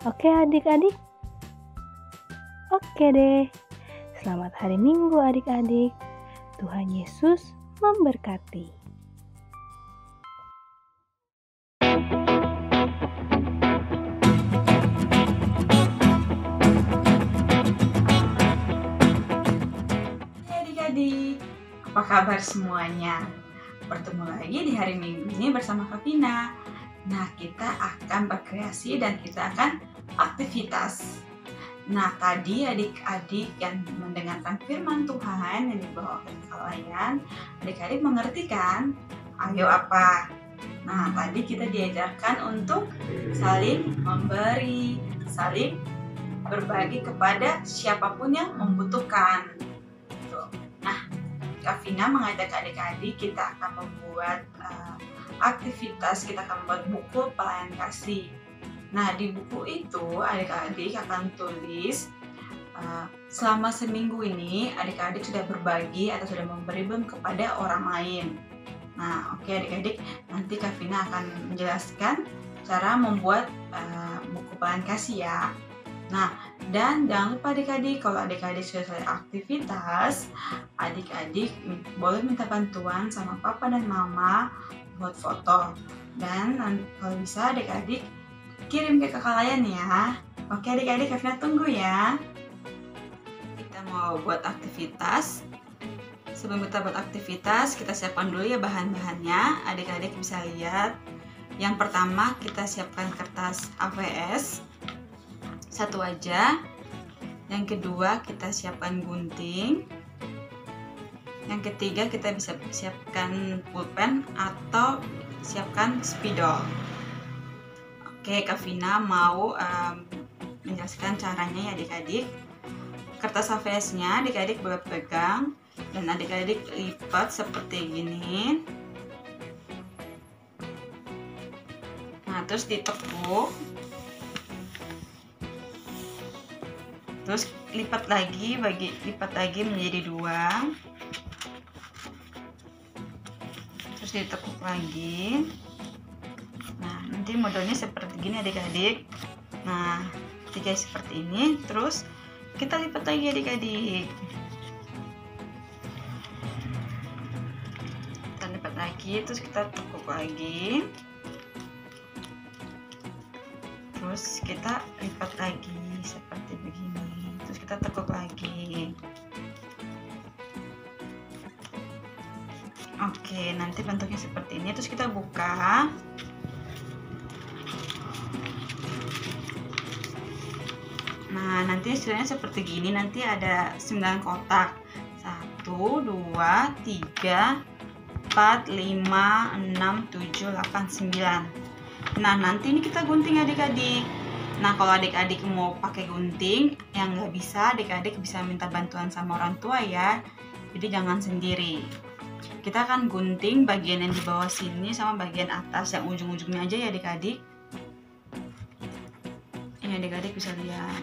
Oke adik-adik? Oke deh. Selamat hari Minggu adik-adik. Tuhan Yesus memberkati. Adik-adik, apa kabar semuanya? bertemu lagi di hari Minggu ini bersama Kak Vina. Nah, kita akan berkreasi dan kita akan aktivitas. Nah, tadi adik-adik yang mendengarkan firman Tuhan yang dibawakan ke kalian, adik-adik mengerti kan? Ayo apa? Nah, tadi kita diajarkan untuk saling memberi, saling berbagi kepada siapapun yang membutuhkan. Nah, Kak Vina mengajak adik-adik kita akan membuat aktivitas, kita akan membuat buku pelayan kasih. Nah, di buku itu adik-adik akan tulis selama seminggu ini adik-adik sudah berbagi atau sudah memberi belum kepada orang lain. Nah, oke adik-adik, nanti Kak Vina akan menjelaskan cara membuat buku pelayan kasih ya. Nah, dan jangan lupa adik-adik, kalau adik-adik sudah selesai aktivitas, adik-adik boleh minta bantuan sama papa dan mama buat foto. Dan kalau bisa adik-adik kirim ke kakak kalian ya. Oke adik-adik, Kak Vina tunggu ya. Kita mau buat aktivitas. Sebelum kita buat aktivitas, kita siapkan dulu ya bahan-bahannya. Adik-adik bisa lihat. Yang pertama kita siapkan kertas AVS satu aja. Yang kedua kita siapkan gunting. Yang ketiga kita bisa siapkan pulpen atau siapkan spidol. Oke, Kak Vina mau menjelaskan caranya ya adik-adik. Kertas AVS-nya adik-adik boleh pegang dan adik-adik lipat seperti gini. Nah, terus ditekuk. Terus lipat lagi menjadi 2. Terus ditekuk lagi. Nah, nanti modelnya seperti gini adik-adik. Nah, ketika seperti ini, terus kita lipat lagi adik-adik. Kita lipat lagi, terus kita tekuk lagi. Terus kita lipat lagi seperti begini. Terus kita tekuk lagi. Oke, nanti bentuknya seperti ini. Terus kita buka. Nah, nanti istilahnya seperti gini. Nanti ada 9 kotak. 1, 2, 3, 4, 5, 6, 7, 8, 9. Nah, nanti ini kita gunting adik-adik. Nah, kalau adik-adik mau pakai gunting, yang nggak bisa, adik-adik bisa minta bantuan sama orang tua ya. Jadi jangan sendiri. Kita akan gunting bagian yang di bawah sini sama bagian atas, yang ujung-ujungnya aja ya adik-adik. Ini adik-adik bisa lihat.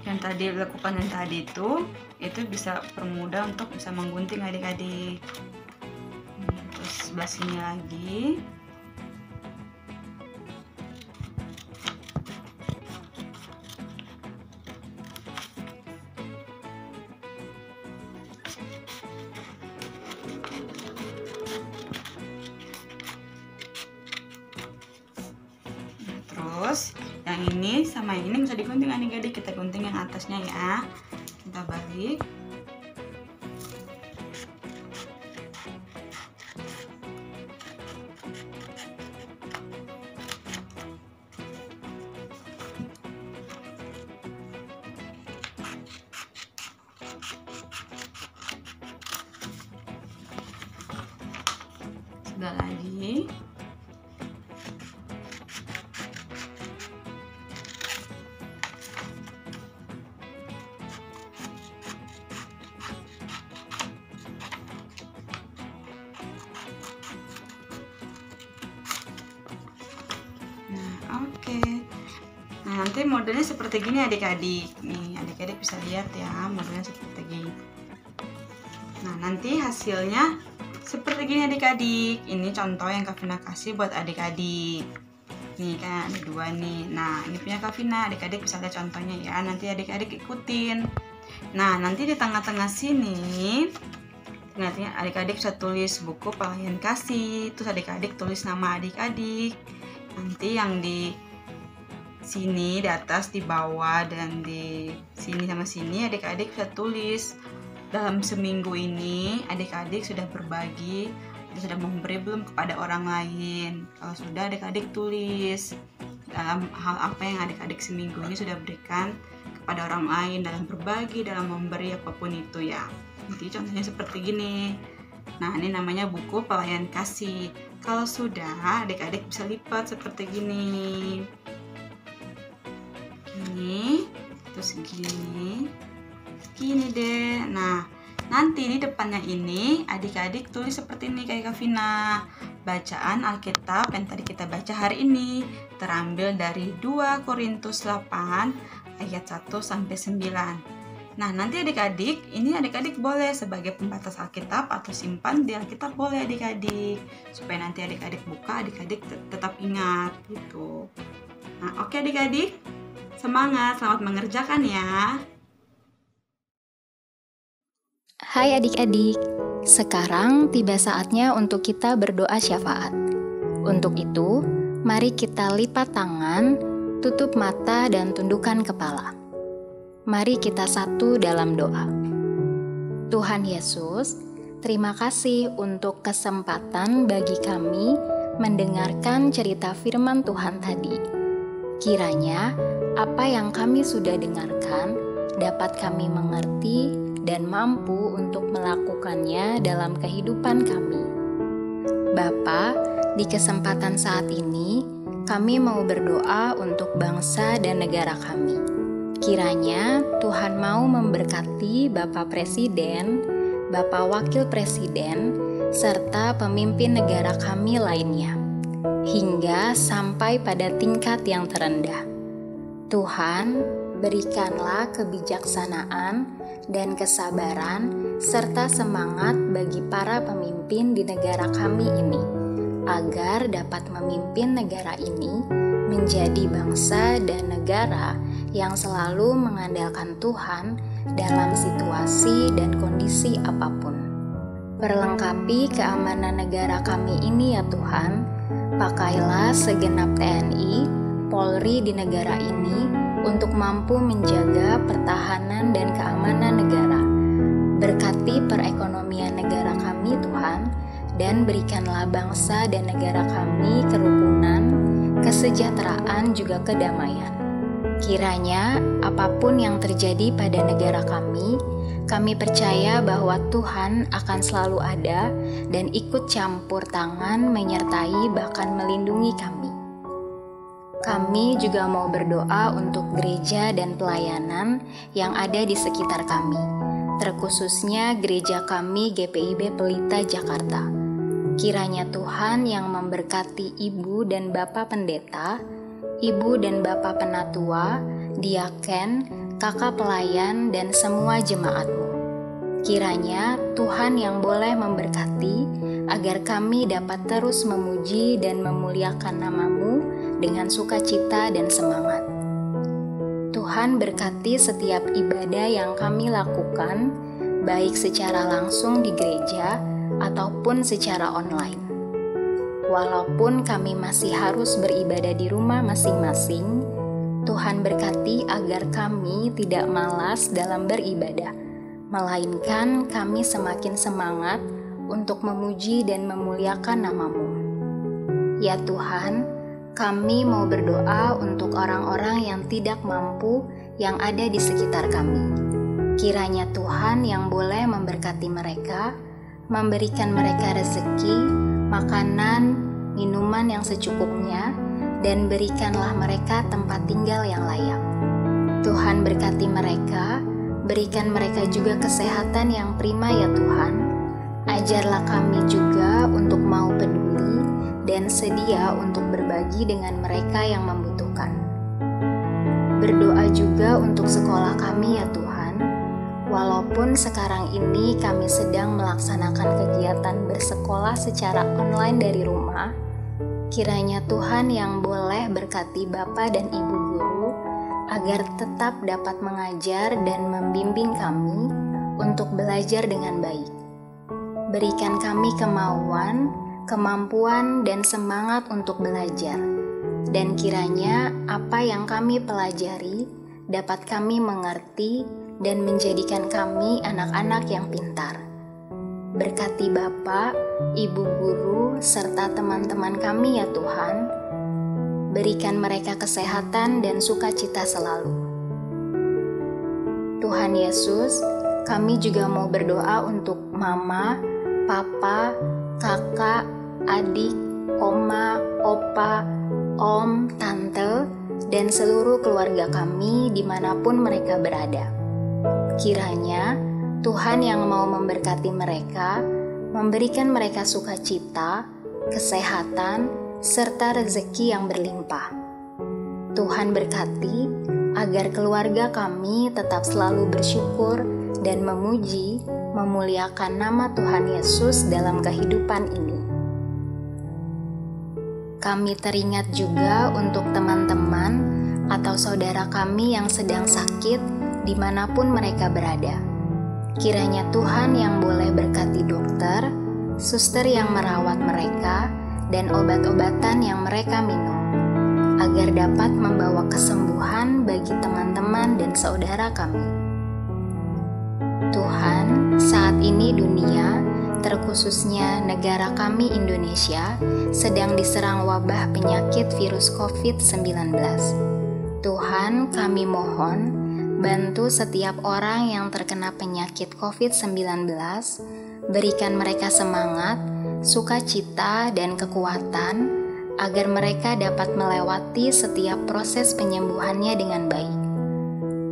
Yang tadi lakukan yang tadi itu bisa permudah untuk bisa menggunting adik-adik. Terus sebelah sini lagi. Terus yang ini sama yang ini bisa digunting adik-adik. Kita gunting yang atasnya ya. Kita balik. Sudah lagi. Oke. Nah, nanti modelnya seperti gini adik-adik. Nih, adik-adik bisa lihat ya, modelnya seperti gini. Nah, nanti hasilnya seperti gini adik-adik. Ini contoh yang Kak Vina kasih buat adik-adik. Nih kan ada 2 nih. Nah, ini punya Kak Vina. Adik-adik bisa lihat contohnya ya. Nanti adik-adik ikutin. Nah, nanti di tengah-tengah sini nanti adik-adik bisa tulis buku pelayan kasih. Terus adik-adik tulis nama adik-adik. Nanti yang di sini, di atas, di bawah, dan di sini sama sini adik-adik bisa tulis. Dalam seminggu ini adik-adik sudah berbagi, sudah memberi belum kepada orang lain? Kalau sudah, adik-adik tulis dalam hal apa yang adik-adik seminggu ini sudah berikan kepada orang lain, dalam berbagi, dalam memberi, apapun itu ya. Nanti contohnya seperti gini. Nah, ini namanya buku pelayan kasih. Kalau sudah, adik-adik bisa lipat seperti gini. Gini, terus gini deh. Nah, nanti di depannya ini adik-adik tulis seperti ini kayak Kavina. Bacaan Alkitab yang tadi kita baca hari ini terambil dari 2 Korintus 8 ayat 1 sampai 9. Nah, nanti adik-adik boleh sebagai pembatas Alkitab atau simpan di Alkitab, boleh adik-adik, supaya nanti adik-adik buka, adik-adik tetap ingat gitu. Nah, oke adik-adik, semangat, selamat mengerjakan ya. Hai adik-adik, sekarang tiba saatnya untuk kita berdoa syafaat. Untuk itu, mari kita lipat tangan, tutup mata dan tundukkan kepala. Mari kita satu dalam doa. Tuhan Yesus, terima kasih untuk kesempatan bagi kami mendengarkan cerita firman Tuhan tadi. Kiranya apa yang kami sudah dengarkan dapat kami mengerti dan mampu untuk melakukannya dalam kehidupan kami. Bapa, di kesempatan saat ini, kami mau berdoa untuk bangsa dan negara kami. Kiranya Tuhan mau memberkati Bapak Presiden, Bapak Wakil Presiden, serta pemimpin negara kami lainnya, hingga sampai pada tingkat yang terendah. Tuhan, berikanlah kebijaksanaan dan kesabaran serta semangat bagi para pemimpin di negara kami ini, agar dapat memimpin negara ini menjadi bangsa dan negara yang selalu mengandalkan Tuhan dalam situasi dan kondisi apapun. Perlengkapi keamanan negara kami ini ya Tuhan, pakailah segenap TNI, Polri di negara ini untuk mampu menjaga pertahanan dan keamanan negara. Berkati perekonomian negara kami Tuhan, dan berikanlah bangsa dan negara kami kerukunan, kesejahteraan juga kedamaian. Kiranya apapun yang terjadi pada negara kami percaya bahwa Tuhan akan selalu ada dan ikut campur tangan menyertai bahkan melindungi kami. Kami juga mau berdoa untuk gereja dan pelayanan yang ada di sekitar kami, terkhususnya gereja kami GPIB Pelita Jakarta. Kiranya Tuhan yang memberkati Ibu dan Bapak Pendeta, Ibu dan Bapak Penatua, Diaken, kakak pelayan, dan semua jemaat-Mu. Kiranya Tuhan yang boleh memberkati agar kami dapat terus memuji dan memuliakan nama-Mu dengan sukacita dan semangat. Tuhan berkati setiap ibadah yang kami lakukan, baik secara langsung di gereja ataupun secara online. Walaupun kami masih harus beribadah di rumah masing-masing, Tuhan berkati agar kami tidak malas dalam beribadah, melainkan kami semakin semangat untuk memuji dan memuliakan nama-Mu. Ya Tuhan, kami mau berdoa untuk orang-orang yang tidak mampu yang ada di sekitar kami. Kiranya Tuhan yang boleh memberkati mereka, memberikan mereka rezeki, makanan, minuman yang secukupnya, dan berikanlah mereka tempat tinggal yang layak. Tuhan berkati mereka, berikan mereka juga kesehatan yang prima ya Tuhan. Ajarlah kami juga untuk mau peduli dan sedia untuk berbagi dengan mereka yang membutuhkan. Berdoa juga untuk sekolah kami ya Tuhan. Walaupun sekarang ini kami sedang melaksanakan kegiatan bersekolah secara online dari rumah, kiranya Tuhan yang boleh berkati Bapak dan Ibu guru agar tetap dapat mengajar dan membimbing kami untuk belajar dengan baik. Berikan kami kemauan, kemampuan, dan semangat untuk belajar, dan kiranya apa yang kami pelajari dapat kami mengerti dan menjadikan kami anak-anak yang pintar. Berkati Bapak, Ibu Guru, serta teman-teman kami ya Tuhan. Berikan mereka kesehatan dan sukacita selalu. Tuhan Yesus, kami juga mau berdoa untuk Mama, Papa, Kakak, adik, Oma, Opa, Om, Tante, dan seluruh keluarga kami dimanapun mereka berada. Kiranya Tuhan yang mau memberkati mereka, memberikan mereka sukacita, kesehatan, serta rezeki yang berlimpah. Tuhan berkati agar keluarga kami tetap selalu bersyukur dan memuji, memuliakan nama Tuhan Yesus dalam kehidupan ini. Kami teringat juga untuk teman-teman atau saudara kami yang sedang sakit dimanapun mereka berada. Kiranya Tuhan yang boleh berkati dokter, suster yang merawat mereka, dan obat-obatan yang mereka minum, agar dapat membawa kesembuhan bagi teman-teman dan saudara kami. Tuhan, saat ini dunia, terkhususnya negara kami Indonesia, sedang diserang wabah penyakit virus COVID-19. Tuhan, kami mohon, bantu setiap orang yang terkena penyakit COVID-19, berikan mereka semangat, sukacita, dan kekuatan, agar mereka dapat melewati setiap proses penyembuhannya dengan baik.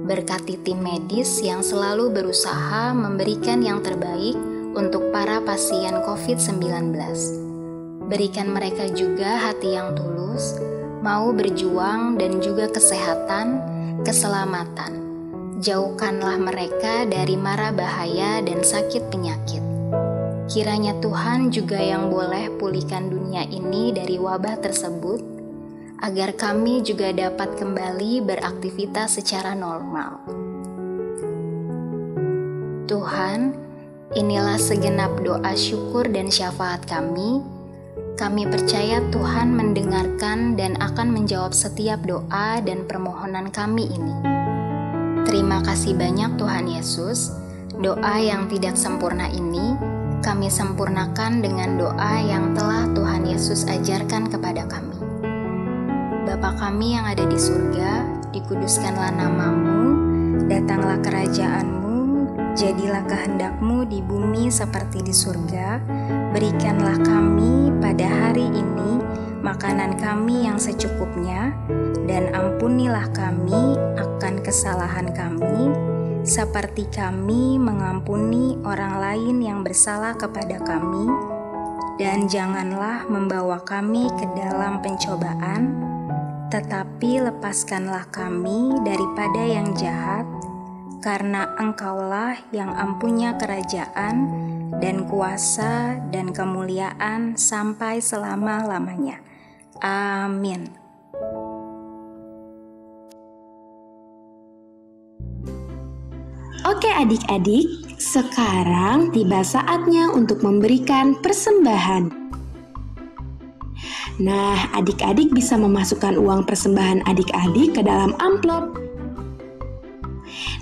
Berkati tim medis yang selalu berusaha memberikan yang terbaik untuk para pasien COVID-19. Berikan mereka juga hati yang tulus, mau berjuang dan juga kesehatan, keselamatan. Jauhkanlah mereka dari mara bahaya dan sakit penyakit. Kiranya Tuhan juga yang boleh pulihkan dunia ini dari wabah tersebut, agar kami juga dapat kembali beraktivitas secara normal. Tuhan, inilah segenap doa syukur dan syafaat kami. Kami percaya Tuhan mendengarkan dan akan menjawab setiap doa dan permohonan kami ini. Terima kasih banyak Tuhan Yesus. Doa yang tidak sempurna ini kami sempurnakan dengan doa yang telah Tuhan Yesus ajarkan kepada kami. Bapa kami yang ada di surga, dikuduskanlah nama-Mu, datanglah kerajaan-Mu, jadilah kehendak-Mu di bumi seperti di surga. Berikanlah kami pada hari ini makanan kami yang secukupnya, dan ampunilah kami akan kesalahan kami, seperti kami mengampuni orang lain yang bersalah kepada kami, dan janganlah membawa kami ke dalam pencobaan, tetapi lepaskanlah kami daripada yang jahat, karena Engkaulah yang empunya kerajaan dan kuasa dan kemuliaan sampai selama-lamanya. Amin. Oke adik-adik, sekarang tiba saatnya untuk memberikan persembahan. Nah, adik-adik bisa memasukkan uang persembahan adik-adik ke dalam amplop.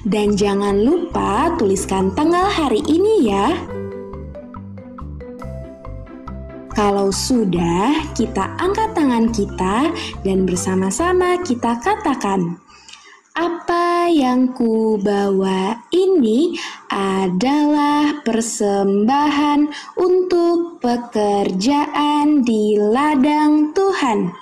Dan jangan lupa tuliskan tanggal hari ini ya. Kalau sudah, kita angkat tangan kita dan bersama-sama kita katakan, apa yang ku bawa ini adalah persembahan untuk pekerjaan di ladang Tuhan.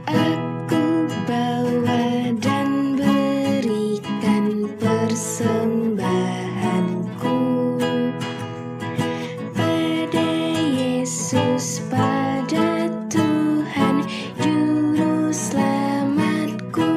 Aku bawa dan berikan persembahanku pada Yesus, pada Tuhan Juru Selamatku.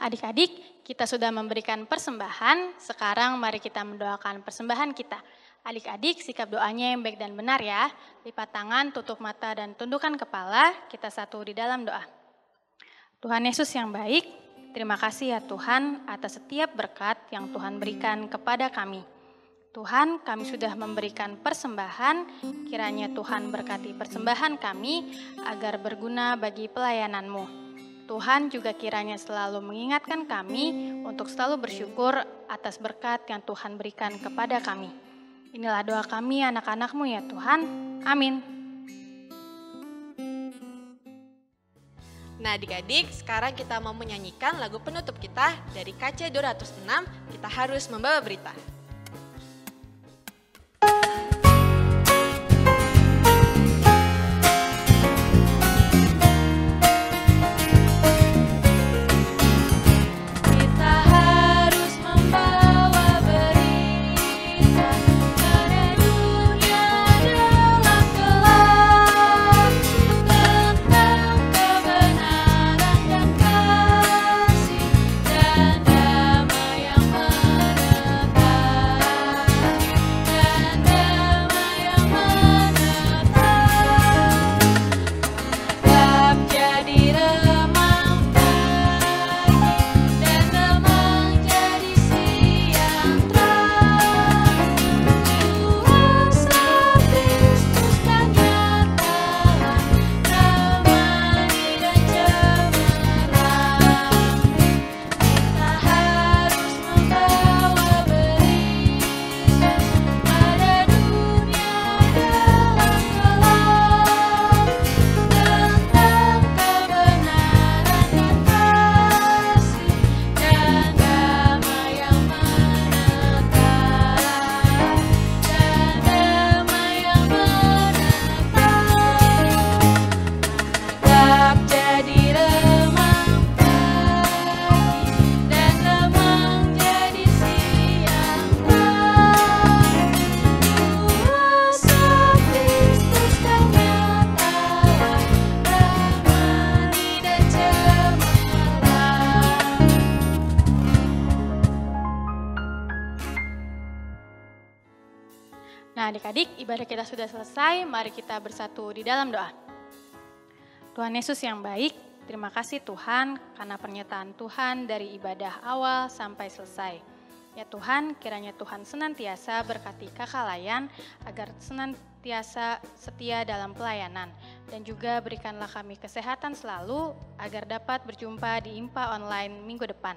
adik-adik, kita sudah memberikan persembahan, sekarang mari kita mendoakan persembahan kita. Adik-adik, sikap doanya yang baik dan benar ya. Lipat tangan, tutup mata, dan tundukkan kepala, kita satu di dalam doa. Tuhan Yesus yang baik, terima kasih ya Tuhan atas setiap berkat yang Tuhan berikan kepada kami. Tuhan, kami sudah memberikan persembahan, kiranya Tuhan berkati persembahan kami agar berguna bagi pelayanan-Mu. Tuhan juga kiranya selalu mengingatkan kami untuk selalu bersyukur atas berkat yang Tuhan berikan kepada kami. Inilah doa kami anak-anak-Mu ya Tuhan. Amin. Nah adik-adik, sekarang kita mau menyanyikan lagu penutup kita dari KC 206, Kita Harus Membawa Berita. Nah adik-adik, ibadah kita sudah selesai, mari kita bersatu di dalam doa. Tuhan Yesus yang baik, terima kasih Tuhan karena pernyataan Tuhan dari ibadah awal sampai selesai. Ya Tuhan, kiranya Tuhan senantiasa berkati Kakak Layan agar senantiasa setia dalam pelayanan. Dan juga berikanlah kami kesehatan selalu agar dapat berjumpa di IMPA online minggu depan.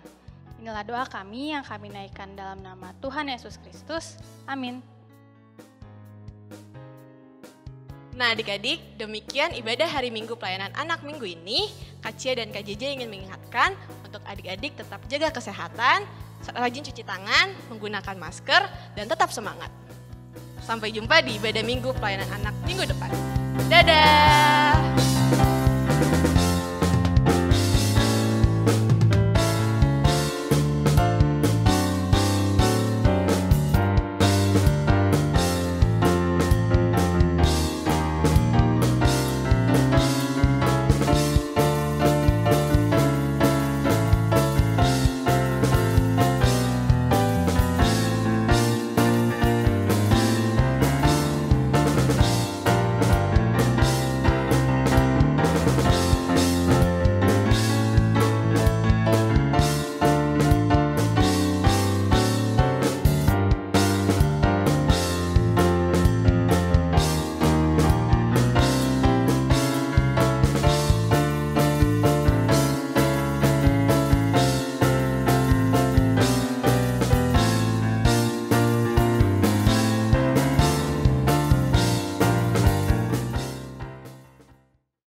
Inilah doa kami yang kami naikkan dalam nama Tuhan Yesus Kristus. Amin. Nah adik-adik, demikian ibadah hari Minggu pelayanan anak minggu ini. Kak Cia dan Kak JJ ingin mengingatkan untuk adik-adik tetap jaga kesehatan, rajin cuci tangan, menggunakan masker, dan tetap semangat. Sampai jumpa di ibadah Minggu pelayanan anak minggu depan. Dadah!